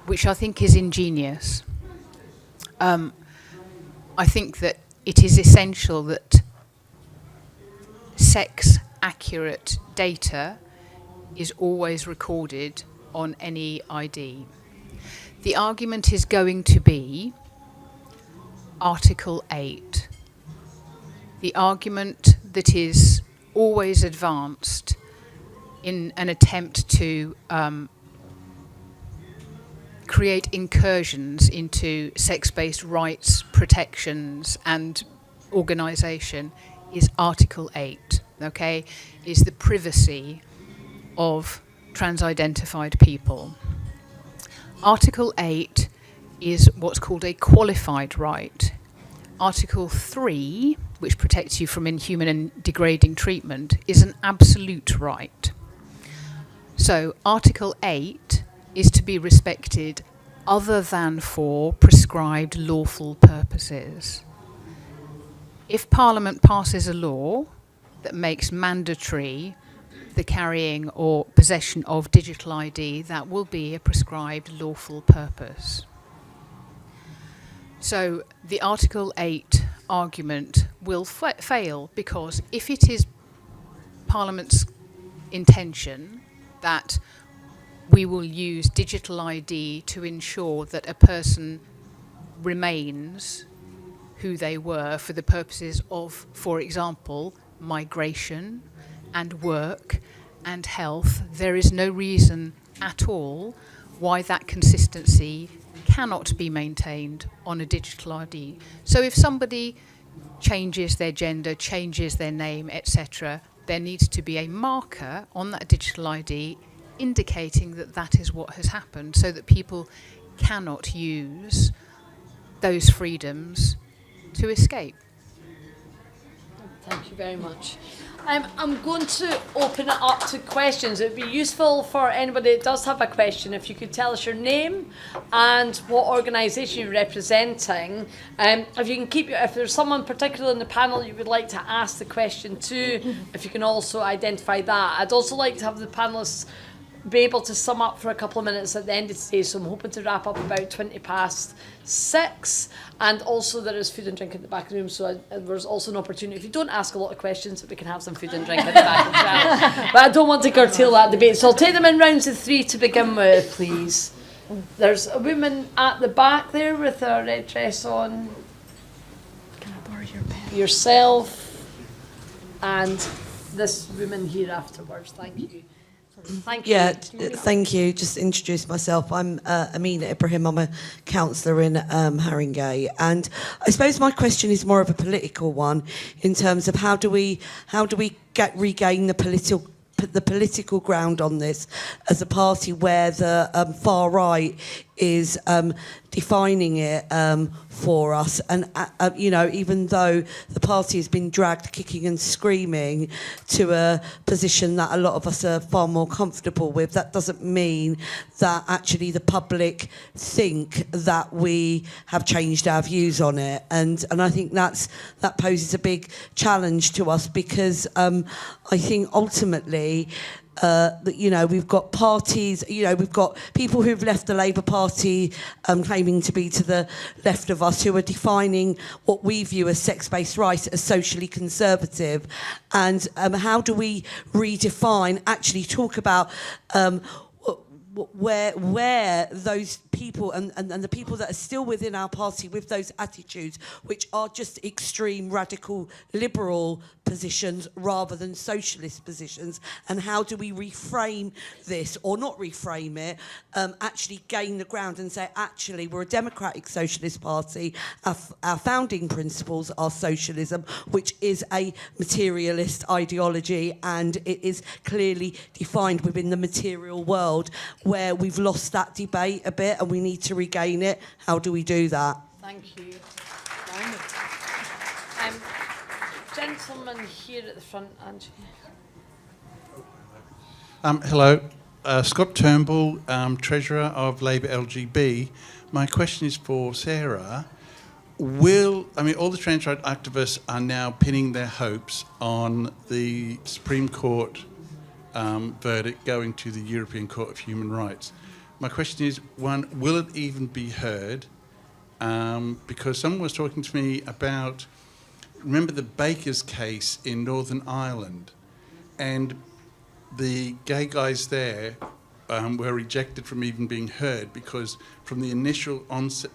which I think is ingenious. I think that it is essential that sex-accurate data is always recorded on any ID. The argument is going to be Article 8. The argument that is always advanced in an attempt to create incursions into sex-based rights, protections and organisation is Article 8, okay? Is the privacy of trans-identified people. Article 8 is what's called a qualified right. Article 3, which protects you from inhuman and degrading treatment, is an absolute right. So Article 8 is to be respected other than for prescribed lawful purposes. If Parliament passes a law that makes mandatory the carrying or possession of digital ID, that will be a prescribed lawful purpose. So the Article 8 argument will fail, because if it is Parliament's intention that we will use digital ID to ensure that a person remains who they were for the purposes of, for example, migration and work and health, there is no reason at all why that consistency cannot be maintained on a digital ID. So if somebody changes their gender, changes their name, etc., there needs to be a marker on that digital ID indicating that that is what has happened, so that people cannot use those freedoms to escape. Thank you very much. I'm going to open it up to questions. It would be useful for anybody that does have a question if you could tell us your name and what organisation you're representing. If you can if there's someone particular in the panel you would like to ask the question to, if you can also identify that. I'd also like to have the panellists be able to sum up for a couple of minutes at the end of today, so I'm hoping to wrap up about 6:20, and also there is food and drink at the back of the room, so there's also an opportunity, if you don't ask a lot of questions, that we can have some food and drink at the back as well. But I don't want to curtail that debate, so I'll take them in rounds of 3 to begin with, please. There's a woman at the back there with a red dress on. yourself, and this woman here afterwards. Thank you. Thank you. Yeah, thank you. Just introduce myself. I'm Amina Ibrahim. I'm a councillor in Haringey, and I suppose my question is more of a political one in terms of how do we regain the political ground on this as a party where the far right is defining it for us, and even though the party has been dragged kicking and screaming to a position that a lot of us are far more comfortable with, that doesn't mean that actually the public think that we have changed our views on it, and I think that poses a big challenge to us, because I think ultimately that we've got parties, we've got people who've left the Labour Party claiming to be to the left of us, who are defining what we view as sex-based rights as socially conservative, and how do we redefine, actually talk about where those people and the people that are still within our party with those attitudes, which are just extreme radical liberal positions rather than socialist positions, and how do we reframe this, or not reframe it, actually gain the ground and say, actually, we're a democratic socialist party, our founding principles are socialism, which is a materialist ideology, and it is clearly defined within the material world, where we've lost that debate a bit and we need to regain it. How do we do that? Thank you. Gentleman here at the front, Angie. Hello, Scott Turnbull, Treasurer of Labour LGB. My question is for Sarah. All the trans rights activists are now pinning their hopes on the Supreme Court verdict going to the European Court of Human Rights. My question is, one, will it even be heard? Because someone was talking to me about, remember the Bakers case in Northern Ireland, and the gay guys there were rejected from even being heard because from the initial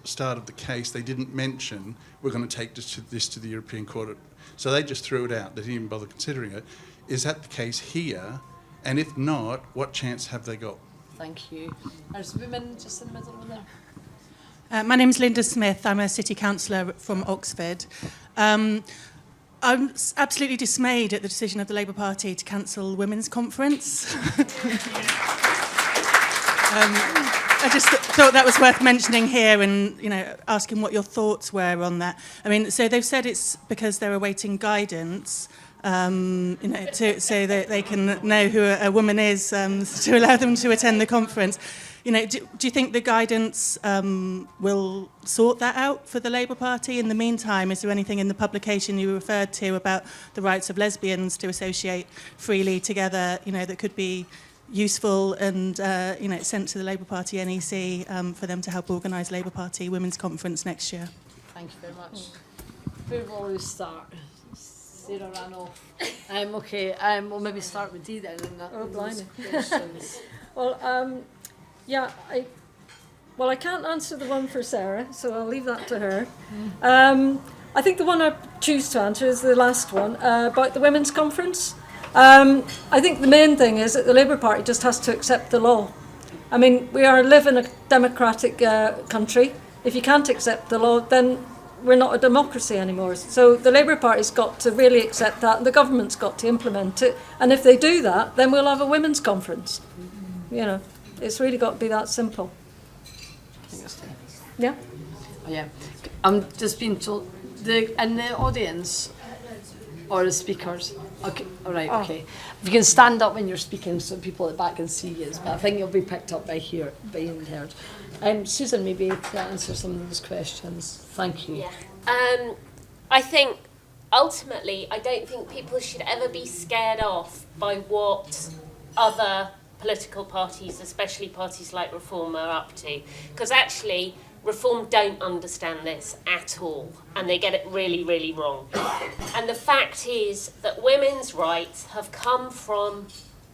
start of the case they didn't mention we're going to take this to the European Court. So they just threw it out. They didn't even bother considering it. Is that the case here? And if not, what chance have they got? Thank you. There's a woman just in the middle over there. My name's Linda Smith. I'm a city councillor from Oxford. I'm absolutely dismayed at the decision of the Labour Party to cancel Women's Conference. I just thought that was worth mentioning here, and asking what your thoughts were on that. So they've said it's because they're awaiting guidance, so that they can know who a woman is, to allow them to attend the conference. Do you think the guidance will sort that out for the Labour Party? In the meantime, is there anything in the publication you referred to about the rights of lesbians to associate freely together, that could be useful and, sent to the Labour Party NEC for them to help organise Labour Party Women's Conference next year? Thank you very much. Where will we start? Sarah ran off. Okay, we'll maybe start with Dee then. Oh, blimey. Questions. Well, I can't answer the one for Sarah, so I'll leave that to her. I think the one I choose to answer is the last one, about the Women's Conference. I think the main thing is that the Labour Party just has to accept the law. We live in a democratic country. If you can't accept the law, then we're not a democracy anymore. So the Labour Party's got to really accept that, and the government's got to implement it. And if they do that, then we'll have a women's conference. It's really got to be that simple. Yeah? Oh, yeah. I'm just being told, in the audience, or the speakers? Okay, all right, okay. If you can stand up when you're speaking so people at the back can see you, but I think you'll be picked up by being heard. Susan, maybe to answer some of those questions. Thank you. Yeah. I think, ultimately, I don't think people should ever be scared off by what other political parties, especially parties like Reform, are up to. Because actually, Reform don't understand this at all, and they get it really, really wrong. And the fact is that women's rights have come from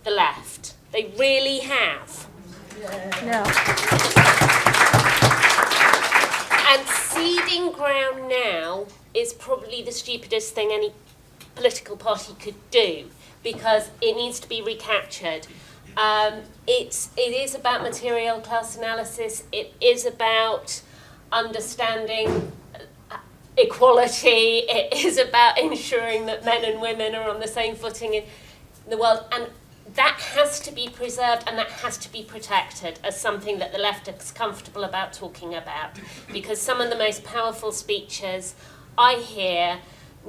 the left. They really have. Yeah. And ceding ground now is probably the stupidest thing any political party could do, because it needs to be recaptured. It is about material class analysis. It is about understanding equality. It is about ensuring that men and women are on the same footing in the world. And that has to be preserved and that has to be protected as something that the left is comfortable about talking about. Because some of the most powerful speeches I hear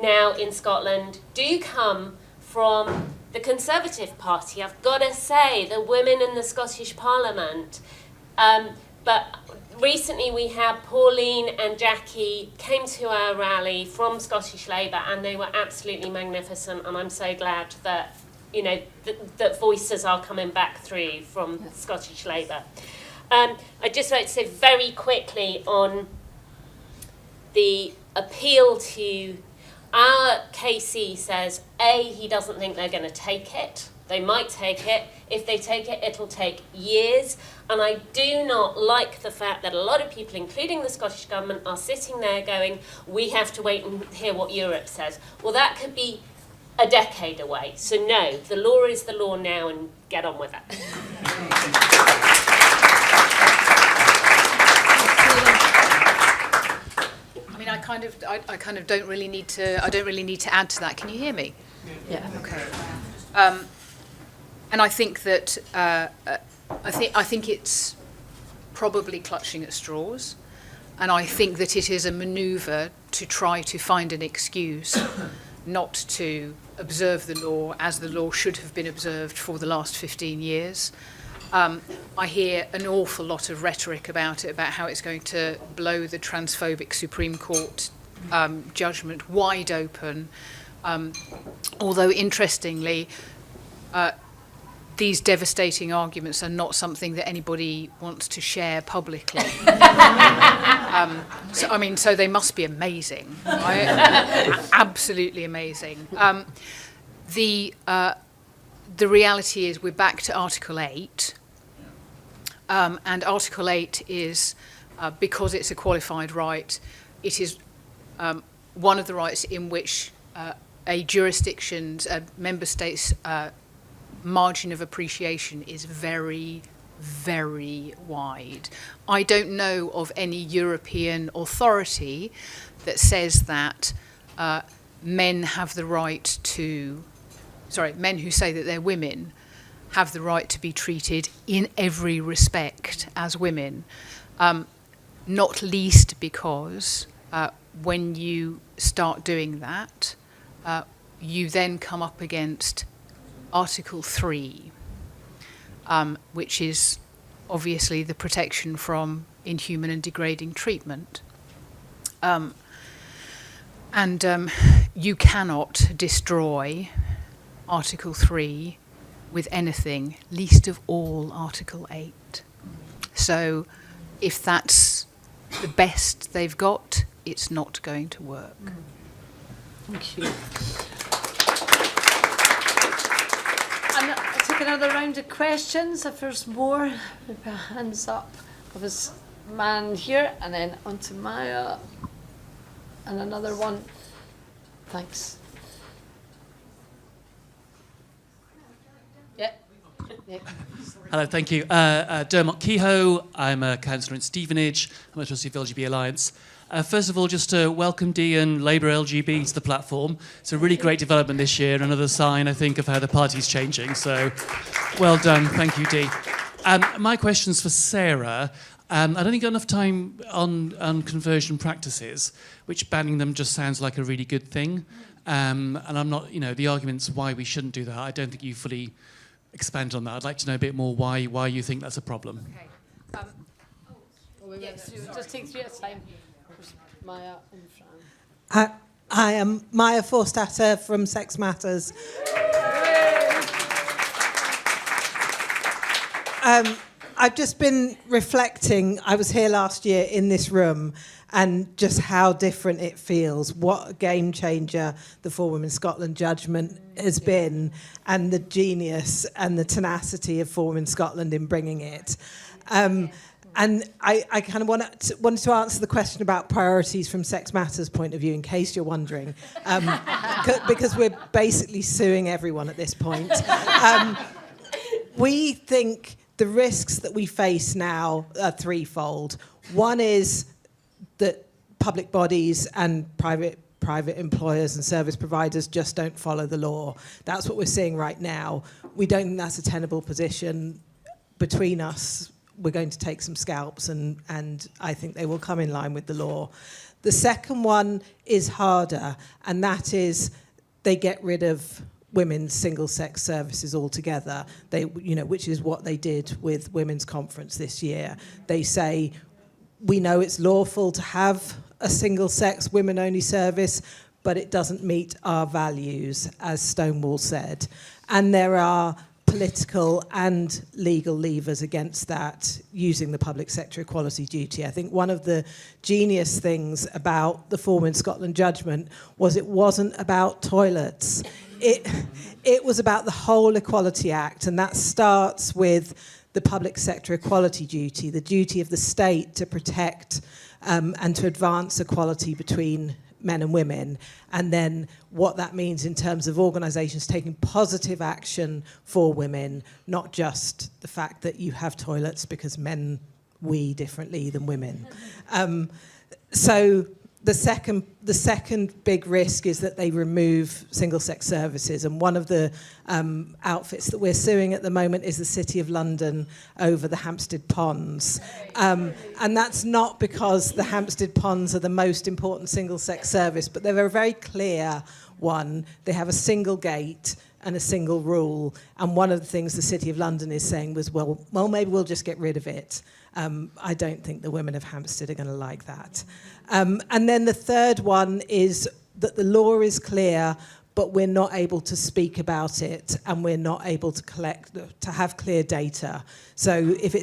now in Scotland do come from the Conservative Party. I've got to say, the women in the Scottish Parliament. But recently we had Pauline and Jackie came to our rally from Scottish Labour, and they were absolutely magnificent, and I'm so glad that, you know, that voices are coming back through from Scottish Labour. I'd just like to say very quickly on the appeal to our KC says, A, he doesn't think they're going to take it. They might take it. If they take it, it'll take years. And I do not like the fact that a lot of people, including the Scottish Government, are sitting there going, we have to wait and hear what Europe says. Well, that could be a decade away. So no, the law is the law now, and get on with it. I mean, I kind of don't really need to. I don't really need to add to that. Can you hear me? Yeah. Okay. And I think that I think it's probably clutching at straws, and I think that it is a manoeuvre to try to find an excuse not to observe the law as the law should have been observed for the last 15 years. I hear an awful lot of rhetoric about it, about how it's going to blow the transphobic Supreme Court judgment wide open. Although, interestingly, these devastating arguments are not something that anybody wants to share publicly. So they must be amazing, right? Absolutely amazing. The reality is we're back to Article 8. And Article 8 is, because it's a qualified right, it is one of the rights in which a jurisdiction's, a member state's margin of appreciation is very, very wide. I don't know of any European authority that says that men who say that they're women have the right to be treated in every respect as women, not least because when you start doing that, you then come up against Article 3, which is obviously the protection from inhuman and degrading treatment. You cannot destroy Article 3 with anything, least of all Article 8. So if that's the best they've got, it's not going to work. Thank you. And I'll take another round of questions if there's more. Maybe hands up of this man here, and then on to Maya, and another one. Thanks. Yeah. Hello, thank you. Dermot Kehoe, I'm a councillor in Stevenage. I'm a trustee of LGB Alliance. First of all, just to welcome Dee and Labour LGB to the platform. It's a really great development this year, another sign, I think, of how the party's changing. So, well done. Thank you, Dee. My question's for Sarah. I don't think you've got enough time on conversion practices, which banning them just sounds like a really good thing. And I'm not, the arguments why we shouldn't do that, I don't think you fully expand on that. I'd like to know a bit more why you think that's a problem. Okay. Yes, just take 3 at a time. Maya and Fran. I am Maya Forstatter from Sex Matters. I've just been reflecting. I was here last year in this room, and just how different it feels. What a game changer the For Women Scotland judgment has been, and the genius and the tenacity of For Women Scotland in bringing it. And I kind of wanted to answer the question about priorities from Sex Matters' point of view, in case you're wondering, because we're basically suing everyone at this point. We think the risks that we face now are threefold. One is that public bodies and private employers and service providers just don't follow the law. That's what we're seeing right now. We don't think that's a tenable position. Between us, we're going to take some scalps, and I think they will come in line with the law. The second one is harder, and that is they get rid of women's single-sex services altogether. Which is what they did with Women's Conference this year. They say, we know it's lawful to have a single-sex, women-only service, but it doesn't meet our values, as Stonewall said. And there are political and legal levers against that using the public sector equality duty. I think one of the genius things about the Four Women Scotland judgment was it wasn't about toilets. It was about the whole Equality Act, and that starts with the public sector equality duty, the duty of the state to protect and to advance equality between men and women, and then what that means in terms of organisations taking positive action for women, not just the fact that you have toilets because men wee differently than women. So the second big risk is that they remove single-sex services, and one of the outfits that we're suing at the moment is the City of London over the Hampstead Ponds. And that's not because the Hampstead Ponds are the most important single-sex service, but they're a very clear one. They have a single gate and a single rule, and one of the things the City of London is saying was, well, maybe we'll just get rid of it. I don't think the women of Hampstead are going to like that. And then the third one is that the law is clear, but we're not able to speak about it, and we're not able to have clear data. So if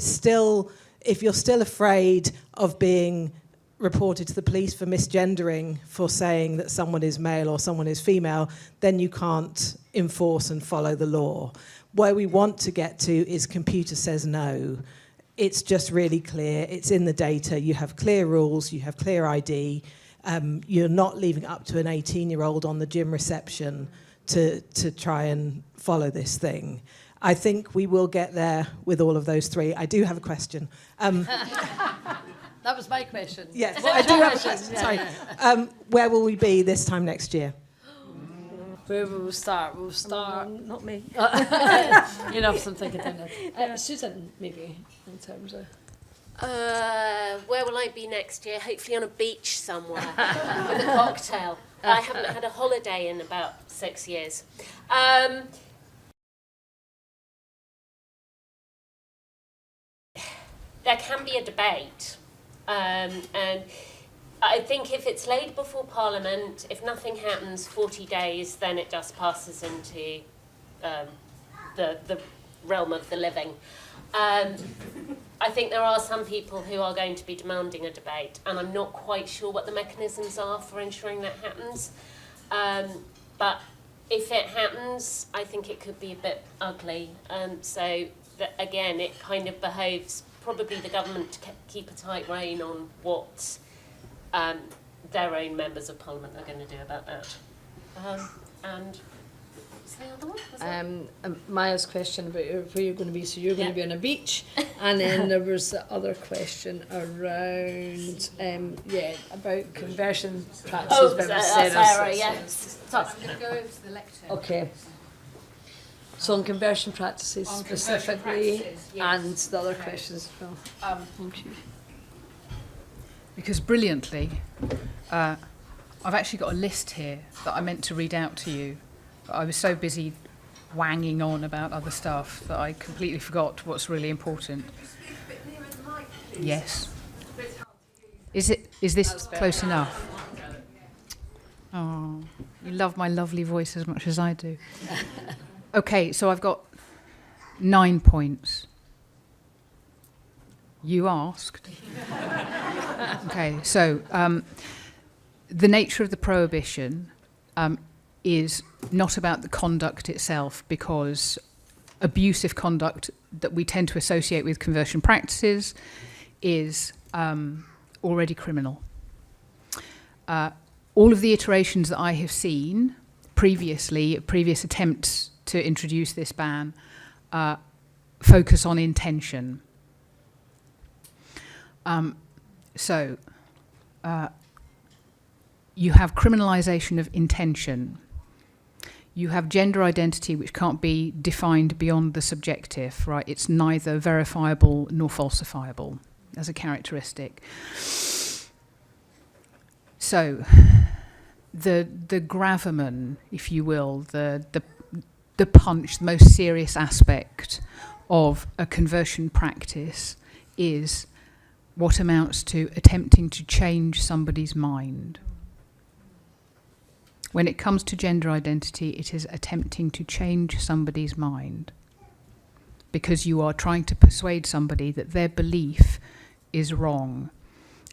you're still afraid of being reported to the police for misgendering, for saying that someone is male or someone is female, then you can't enforce and follow the law. Where we want to get to is computer says no. It's just really clear. It's in the data. You have clear rules. You have clear ID. You're not leaving it up to an 18-year-old on the gym reception to try and follow this thing. I think we will get there with all of those three. I do have a question. That was my question. Yes, I do have a question. Sorry. Where will we be this time next year? Where will we start? We'll start. Not me. You know, something down there. Susan, maybe, in terms of. Where will I be next year? Hopefully on a beach somewhere with a cocktail. I haven't had a holiday in about 6 years. There can be a debate, and I think if it's laid before Parliament, if nothing happens 40 days, then it just passes into the realm of the living. I think there are some people who are going to be demanding a debate, and I'm not quite sure what the mechanisms are for ensuring that happens. But if it happens, I think it could be a bit ugly. So that, again, it kind of behoves probably the government to keep a tight rein on what their own members of Parliament are going to do about that. And what's the other one? Maya's question about where you're going to be. So you're going to be on a beach, and then there was the other question around about conversion practices. Sarah, yes. I'm going to go over to the lectern. Okay. So on conversion practices On specifically, conversion practices, yes. and the other questions as well. Thank you. Because brilliantly, I've actually got a list here that I meant to read out to you, but I was so busy wanging on about other stuff that I completely forgot what's really important. Yes. Is this close enough? Oh, you love my lovely voice as much as I do. Okay, so I've got 9 points. You asked. Okay, so the nature of the prohibition is not about the conduct itself, because abusive conduct that we tend to associate with conversion practices is already criminal. All of the iterations that I have seen previously, previous attempts to introduce this ban, focus on intention. So you have criminalisation of intention. You have gender identity which can't be defined beyond the subjective, right? It's neither verifiable nor falsifiable as a characteristic. So the gravamen, if you will, the punch, the most serious aspect of a conversion practice is what amounts to attempting to change somebody's mind. When it comes to gender identity, it is attempting to change somebody's mind, because you are trying to persuade somebody that their belief is wrong.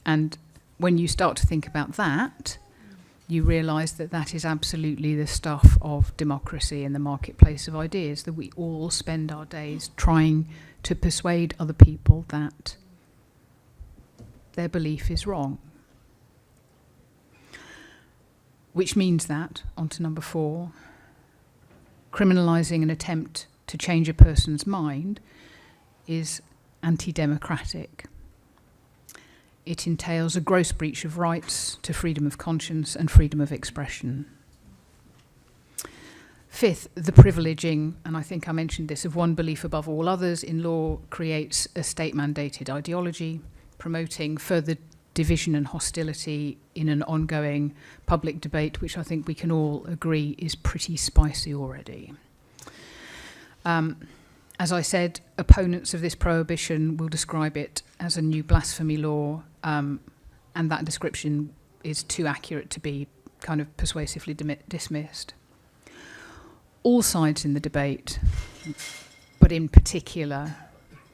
And when you start to think about that, you realise that that is absolutely the stuff of democracy and the marketplace of ideas, that we all spend our days trying to persuade other people that their belief is wrong. Which means that, on to number 4, criminalising an attempt to change a person's mind is anti-democratic. It entails a gross breach of rights to freedom of conscience and freedom of expression. 5th, the privileging, and I think I mentioned this, of one belief above all others in law creates a state-mandated ideology, promoting further division and hostility in an ongoing public debate, which I think we can all agree is pretty spicy already. As I said, opponents of this prohibition will describe it as a new blasphemy law, and that description is too accurate to be kind of persuasively dismissed. All sides in the debate, but in particular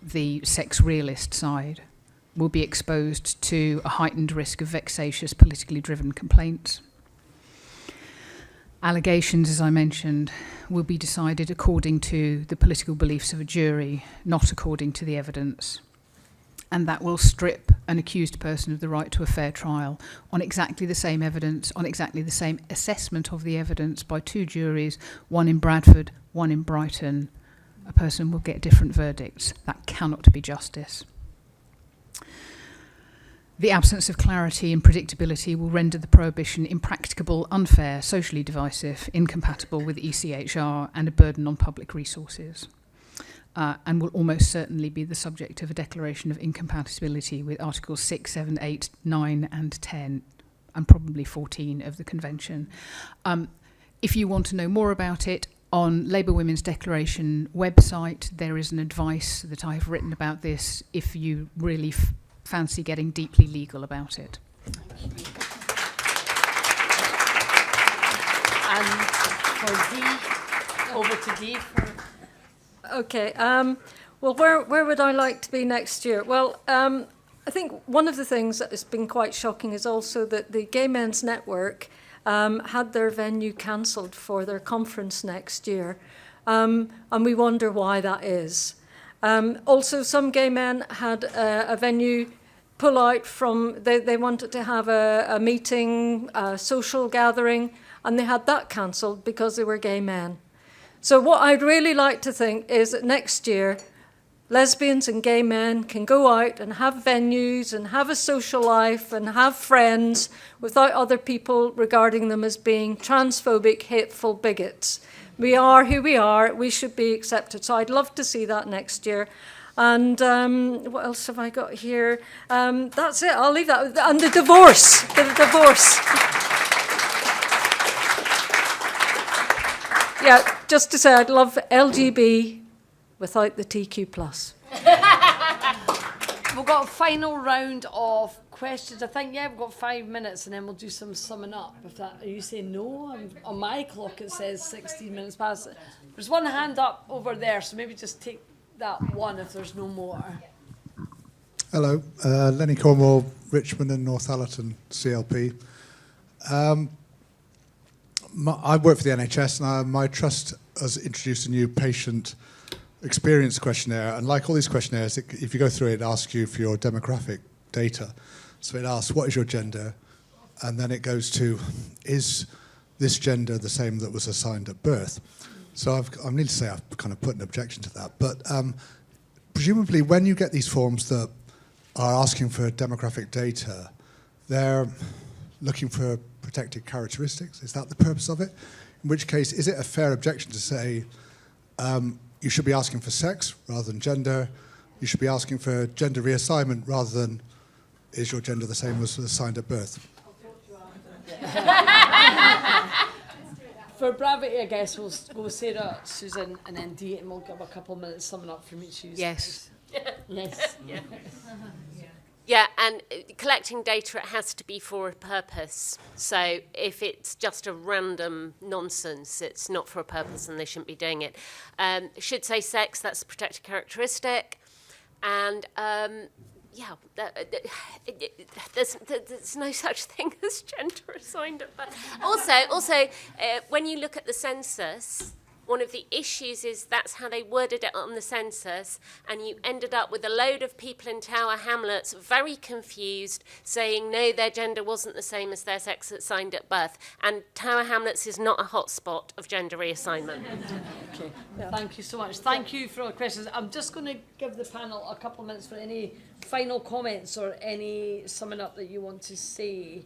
the sex realist side, will be exposed to a heightened risk of vexatious, politically driven complaints. Allegations, as I mentioned, will be decided according to the political beliefs of a jury, not according to the evidence. And that will strip an accused person of the right to a fair trial on exactly the same evidence, on exactly the same assessment of the evidence by 2 juries, one in Bradford, one in Brighton. A person will get different verdicts. That cannot be justice. The absence of clarity and predictability will render the prohibition impracticable, unfair, socially divisive, incompatible with ECHR, and a burden on public resources, and will almost certainly be the subject of a declaration of incompatibility with Articles 6, 7, 8, 9 and 10, and probably 14 of the Convention. If you want to know more about it, on Labour Women's Declaration website, there is an advice that I have written about this if you really fancy getting deeply legal about it. And for Dee, over to Dee. Okay. Well, where would I like to be next year? Well, I think one of the things that has been quite shocking is also that the Gay Men's Network had their venue cancelled for their conference next year, and we wonder why that is. Also, some gay men had a venue pull out from, they wanted to have a meeting, a social gathering, and they had that cancelled because they were gay men. So what I'd really like to think is that next year, lesbians and gay men can go out and have venues and have a social life and have friends without other people regarding them as being transphobic, hateful bigots. We are who we are. We should be accepted. So I'd love to see that next year. And what else have I got here? That's it. I'll leave that. And the divorce. The divorce. Yeah, just to say, I'd love LGB without the TQ+. We've got a final round of questions. I think, yeah, we've got 5 minutes and then we'll do some summing up. If that, are you saying no? On my clock it says 16 minutes past. There's one hand up over there, so maybe just take that one if there's no more. Hello, Lenny Cornwall, Richmond and Northallerton, CLP. I work for the NHS and my trust has introduced a new patient experience questionnaire, and like all these questionnaires, if you go through it, it asks you for your demographic data. So it asks, what is your gender? And then it goes to, is this gender the same that was assigned at birth? So I need to say I've kind of put an objection to that. But presumably when you get these forms that are asking for demographic data, they're looking for protected characteristics. Is that the purpose of it? In which case, is it a fair objection to say you should be asking for sex rather than gender? You should be asking for gender reassignment rather than is your gender the same as assigned at birth? For brevity, I guess we'll go with Sarah, Susan, and then Dee, and we'll give a couple of minutes summing up from each of you. Yes. Yes. Yeah, and collecting data, it has to be for a purpose. So if it's just a random nonsense, it's not for a purpose and they shouldn't be doing it. It should say sex, that's a protected characteristic. And there's no such thing as gender assigned at birth. Also, when you look at the census, one of the issues is that's how they worded it on the census, and you ended up with a load of people in Tower Hamlets very confused, saying no, their gender wasn't the same as their sex assigned at birth. And Tower Hamlets is not a hotspot of gender reassignment. Okay, thank you so much. Thank you for all the questions. I'm just going to give the panel a couple of minutes for any final comments or any summing up that you want to say.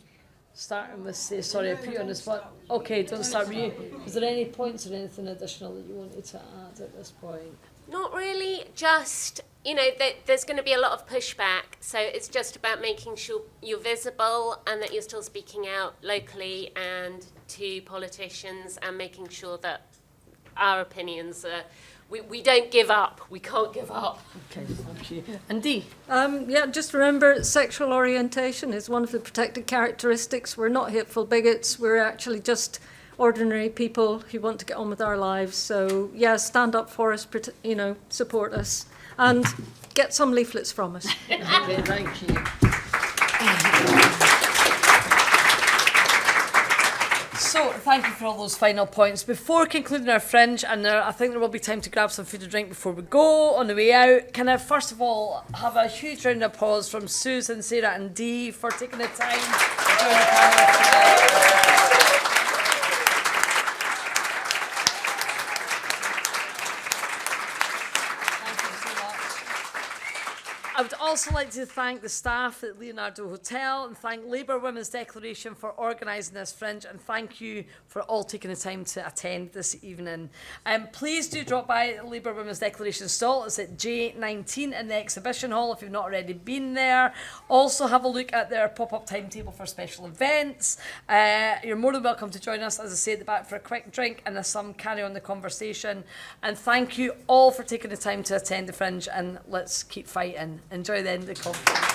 Starting with, sorry, I put you on the spot. Okay, don't start with you. Is there any points or anything additional that you wanted to add at this point? Not really, just, there's going to be a lot of pushback, so it's just about making sure you're visible and that you're still speaking out locally and to politicians and making sure that our opinions are... We don't give up. We can't give up. Okay, thank you. And Dee? Just remember, sexual orientation is one of the protected characteristics. We're not hateful bigots. We're actually just ordinary people who want to get on with our lives. So, stand up for us, support us, and get some leaflets from us. Okay, thank you. So, thank you for all those final points. Before concluding our Fringe, and I think there will be time to grab some food and drink before we go on the way out, can I first of all have a huge round of applause from Susan, Sarah and Dee for taking the time to join the panel today. I would also like to thank the staff at Leonardo Hotel and thank Labour Women's Declaration for organising this Fringe, and thank you for all taking the time to attend this evening. Please do drop by Labour Women's Declaration stall. It's at J19 in the exhibition hall if you've not already been there. Also have a look at their pop-up timetable for special events. You're more than welcome to join us, as I say, at the back for a quick drink and some carry on the conversation. And thank you all for taking the time to attend the Fringe, and let's keep fighting. Enjoy the end of the conference.